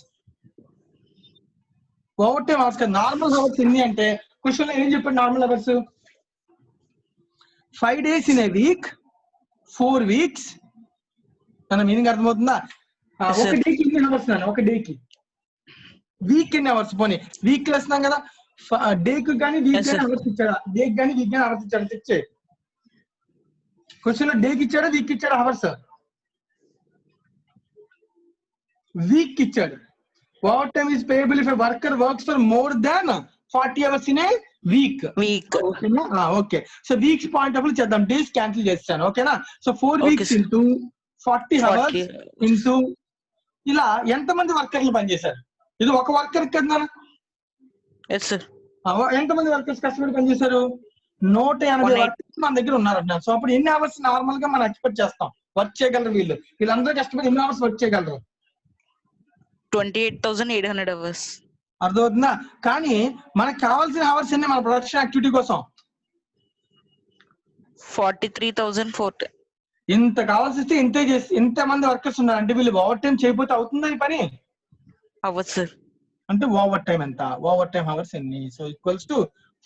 Over time hours కదా. నార్మల్ అవర్స్ ఎన్ని అంటే క్వశ్చన్ లో ఏం చెప్పాడు? Normal hours 5 days in a week, 4 weeks. అన్న మీనింగ్ అర్థమవుతుందా? ఒక డేకి ఎన్ని అవర్స్ నాన్న? ఒక డేకి వీక్ ఎన్ని అవర్స్? పోనీ వీక్ వేస్తున్నాం కదా, డేకి కానీ వీక్ కానీ అవర్స్ ఇచ్చాడా? డేకి కానీ వీక్ కానీ అవర్స్ ఇచ్చాడా? చెక్ చేయి. క్వశ్చన్ లో డేకి ఇచ్చాడా వీక్ ఇచ్చాడా? అవర్స్ వీక్ ఇచ్చాడు. Over time is payable if a worker works for more than 40 hours in a week. ఓకేనా? Okay. So weeks point of view చేద్దాం. డేస్ క్యాన్సిల్ చేస్తాను. ఓకేనా? So 4 weeks into 40 hours into ఇలా ఎంతమంది వర్కర్లు పనిచేశారు? ఇది ఒక వర్కర్ కదా. ఎంతమంది వర్కర్స్ కష్టపడి పనిచేశారు? 180 వర్కర్స్ మన దగ్గర ఉన్నారంట. సో అప్పుడు ఎన్ని అవర్స్ నార్మల్ గా మనం ఎక్స్పెక్ట్ చేస్తాం వర్క్ చేయగలరు వీళ్ళు? వీళ్ళందరూ కష్టపడి ఎన్ని అవర్స్ వర్క్ చేయగలరు? 28,800 hours. అర్థమవుతుందా? కానీ మనకు కావాల్సిన అవర్స్ ఎన్ని మన ప్రొడక్షన్ యాక్టివిటీ కోసం? 43,410. ఇంత కావాల్సి వస్తే ఇంతే చేసి ఇంతమంది వర్కర్స్ ఉన్నారు అంటే వీళ్ళు ఓవర్ టైం చేయకపోతే అవుతుందా ఈ పని? అవ్వదు సార్. అంటే ఓవర్ టైం ఎంత? ఓవర్ టైం అవర్స్ ఎన్ని? So equals to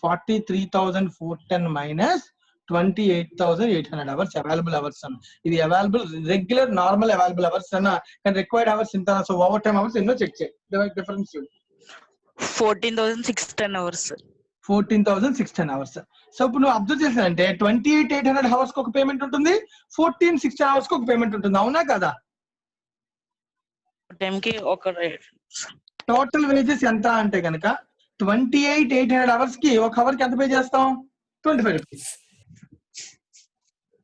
43,410 minus 28,800 hours available hours అన్న. ఇది available regular normal available hours అన్న. కానీ రిక్వైర్డ్ అవర్స్ ఎంత? సో ఓవర్ టైం అవర్స్ ఎన్నో చెక్ చేయి. Difference 14,610 hours. 14,610 hours. సో ఇప్పుడు నువ్వు అబ్జర్వ్ చేసానంటే 28,800 hours కి ఒక పేమెంట్ ఉంటుంది, 14,610 hours కి ఒక పేమెంట్ ఉంటుంది. అవునా కదా? టైంకి ఒక టోటల్ వేజెస్ ఎంత అంటే కనుక 28,800 hours కి ఒక అవర్ కి ఎంత పే చేస్తాం? 25 rupees.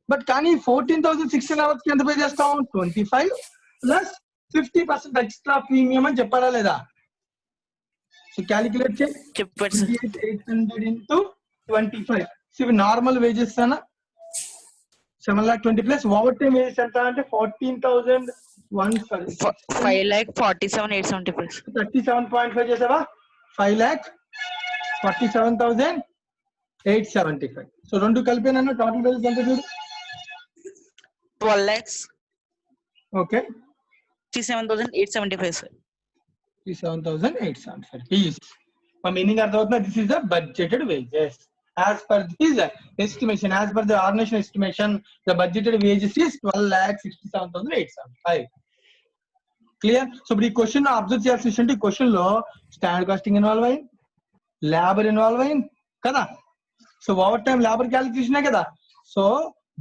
బట్ కానీ 14,610 hours కి ఎంత పే చేస్తాం? 25 ప్లస్ 50% ఎక్స్ట్రా ప్రీమియం అని చెప్పాలా లేదా? సో క్యాలిక్యులేట్ చేయి. 28,800 into 25. సో ఇవి నార్మల్ వేజెస్ అన్న. 7,20,000 ప్లస్ ఓవర్ టైం వేజెస్ ఎంత అంటే 14,140. 5,47,875. 37.5 చేసావా? 5,47,875. సో రెండు కలిపినా టోటల్ వేజెస్ ఎంత చూడు? 12 lakhs. Okay 37,875 sir. 37,875. My meaning అర్థమవుతుందా? This is the budgeted wages. As per this estimation, as per the organization estimation, the budgeted wages is 12,67,875. Clear? So ఇప్పుడు ఈ క్వశ్చన్ అబ్జర్వ్ చేయాల్సి విషయం ఈ క్వశ్చన్ లో స్టాండర్డ్ కాస్టింగ్ ఇన్వాల్వ్ అయింది, లేబర్ ఇన్వాల్వ్ అయింది కదా. సో ఓవర్ టైం లేబర్ క్యాలిక్యులేషనే కదా. So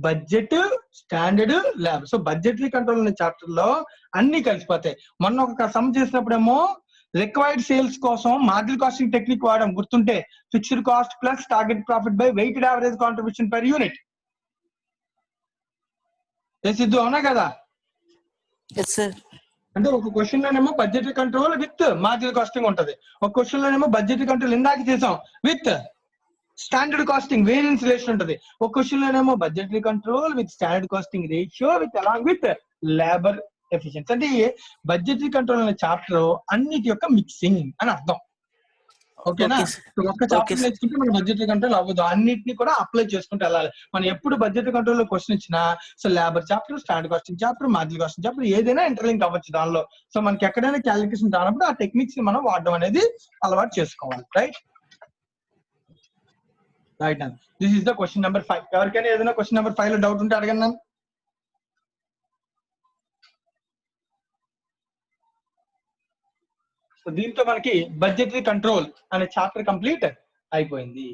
budget, standard, lab. So budgetary control అనే చాప్టర్ లో అన్ని కలిసిపోతాయి. మొన్న ఒక సమ్ చేసినప్పుడేమో రిక్వైర్డ్ సేల్స్ కోసం మార్జినల్ కాస్టింగ్ టెక్నిక్ వాడడం గుర్తుంటే, fixed cost plus target profit by weighted average contribution per unit. Siddhu అవునా కదా? అంటే ఒక క్వశ్చన్ లోనేమో budgetary control with marginal costing ఉంటది, ఒక క్వశ్చన్ లోనేమో బడ్జెటరీ కంట్రోల్ ఇందాక చేసాం with standard costing variance relation ఉంటది, ఒక క్వశ్చన్ లోనేమో budgetary control with standard costing ratio with along with labour efficiency. అంటే బడ్జెటరీ కంట్రోల్ అనే చాప్టర్ అన్నిటి యొక్క మిక్సింగ్ అని అర్థం. ఓకేనా? Okay, sir. ఒక్క చాప్టర్ Okay, sir. నేర్చుకుంటే మన బడ్జెటరీ కంట్రోల్ అవ్వదు, అన్నిటిని కూడా అప్లై చేసుకుంటూ వెళ్ళాలి. మనం ఎప్పుడు బడ్జెటరీ కంట్రోల్ లో క్వశ్చన్ ఇచ్చినా so labour chapter, standard casting chapter, marginal casting chapter ఏదైనా ఇంటర్లింక్ అవ్వచ్చు దానిలో. సో మనకి ఎక్కడైనా క్యాలిక్యులేషన్ రానప్పుడు ఆ టెక్నిక్స్ ని మనం వాడడం అనేది అలవాటు చేసుకోవాలి. రైట్ రైట్ అండి. This is the question number 5. ఎవరికైనా ఏదైనా క్వశ్చన్ నెంబర్ 5 లో డౌట్ ఉంటే అడగండి నన్ను. సో దీంతో మనకి బడ్జెటరీ కంట్రోల్ అనే చాప్టర్ కంప్లీట్ అయిపోయింది.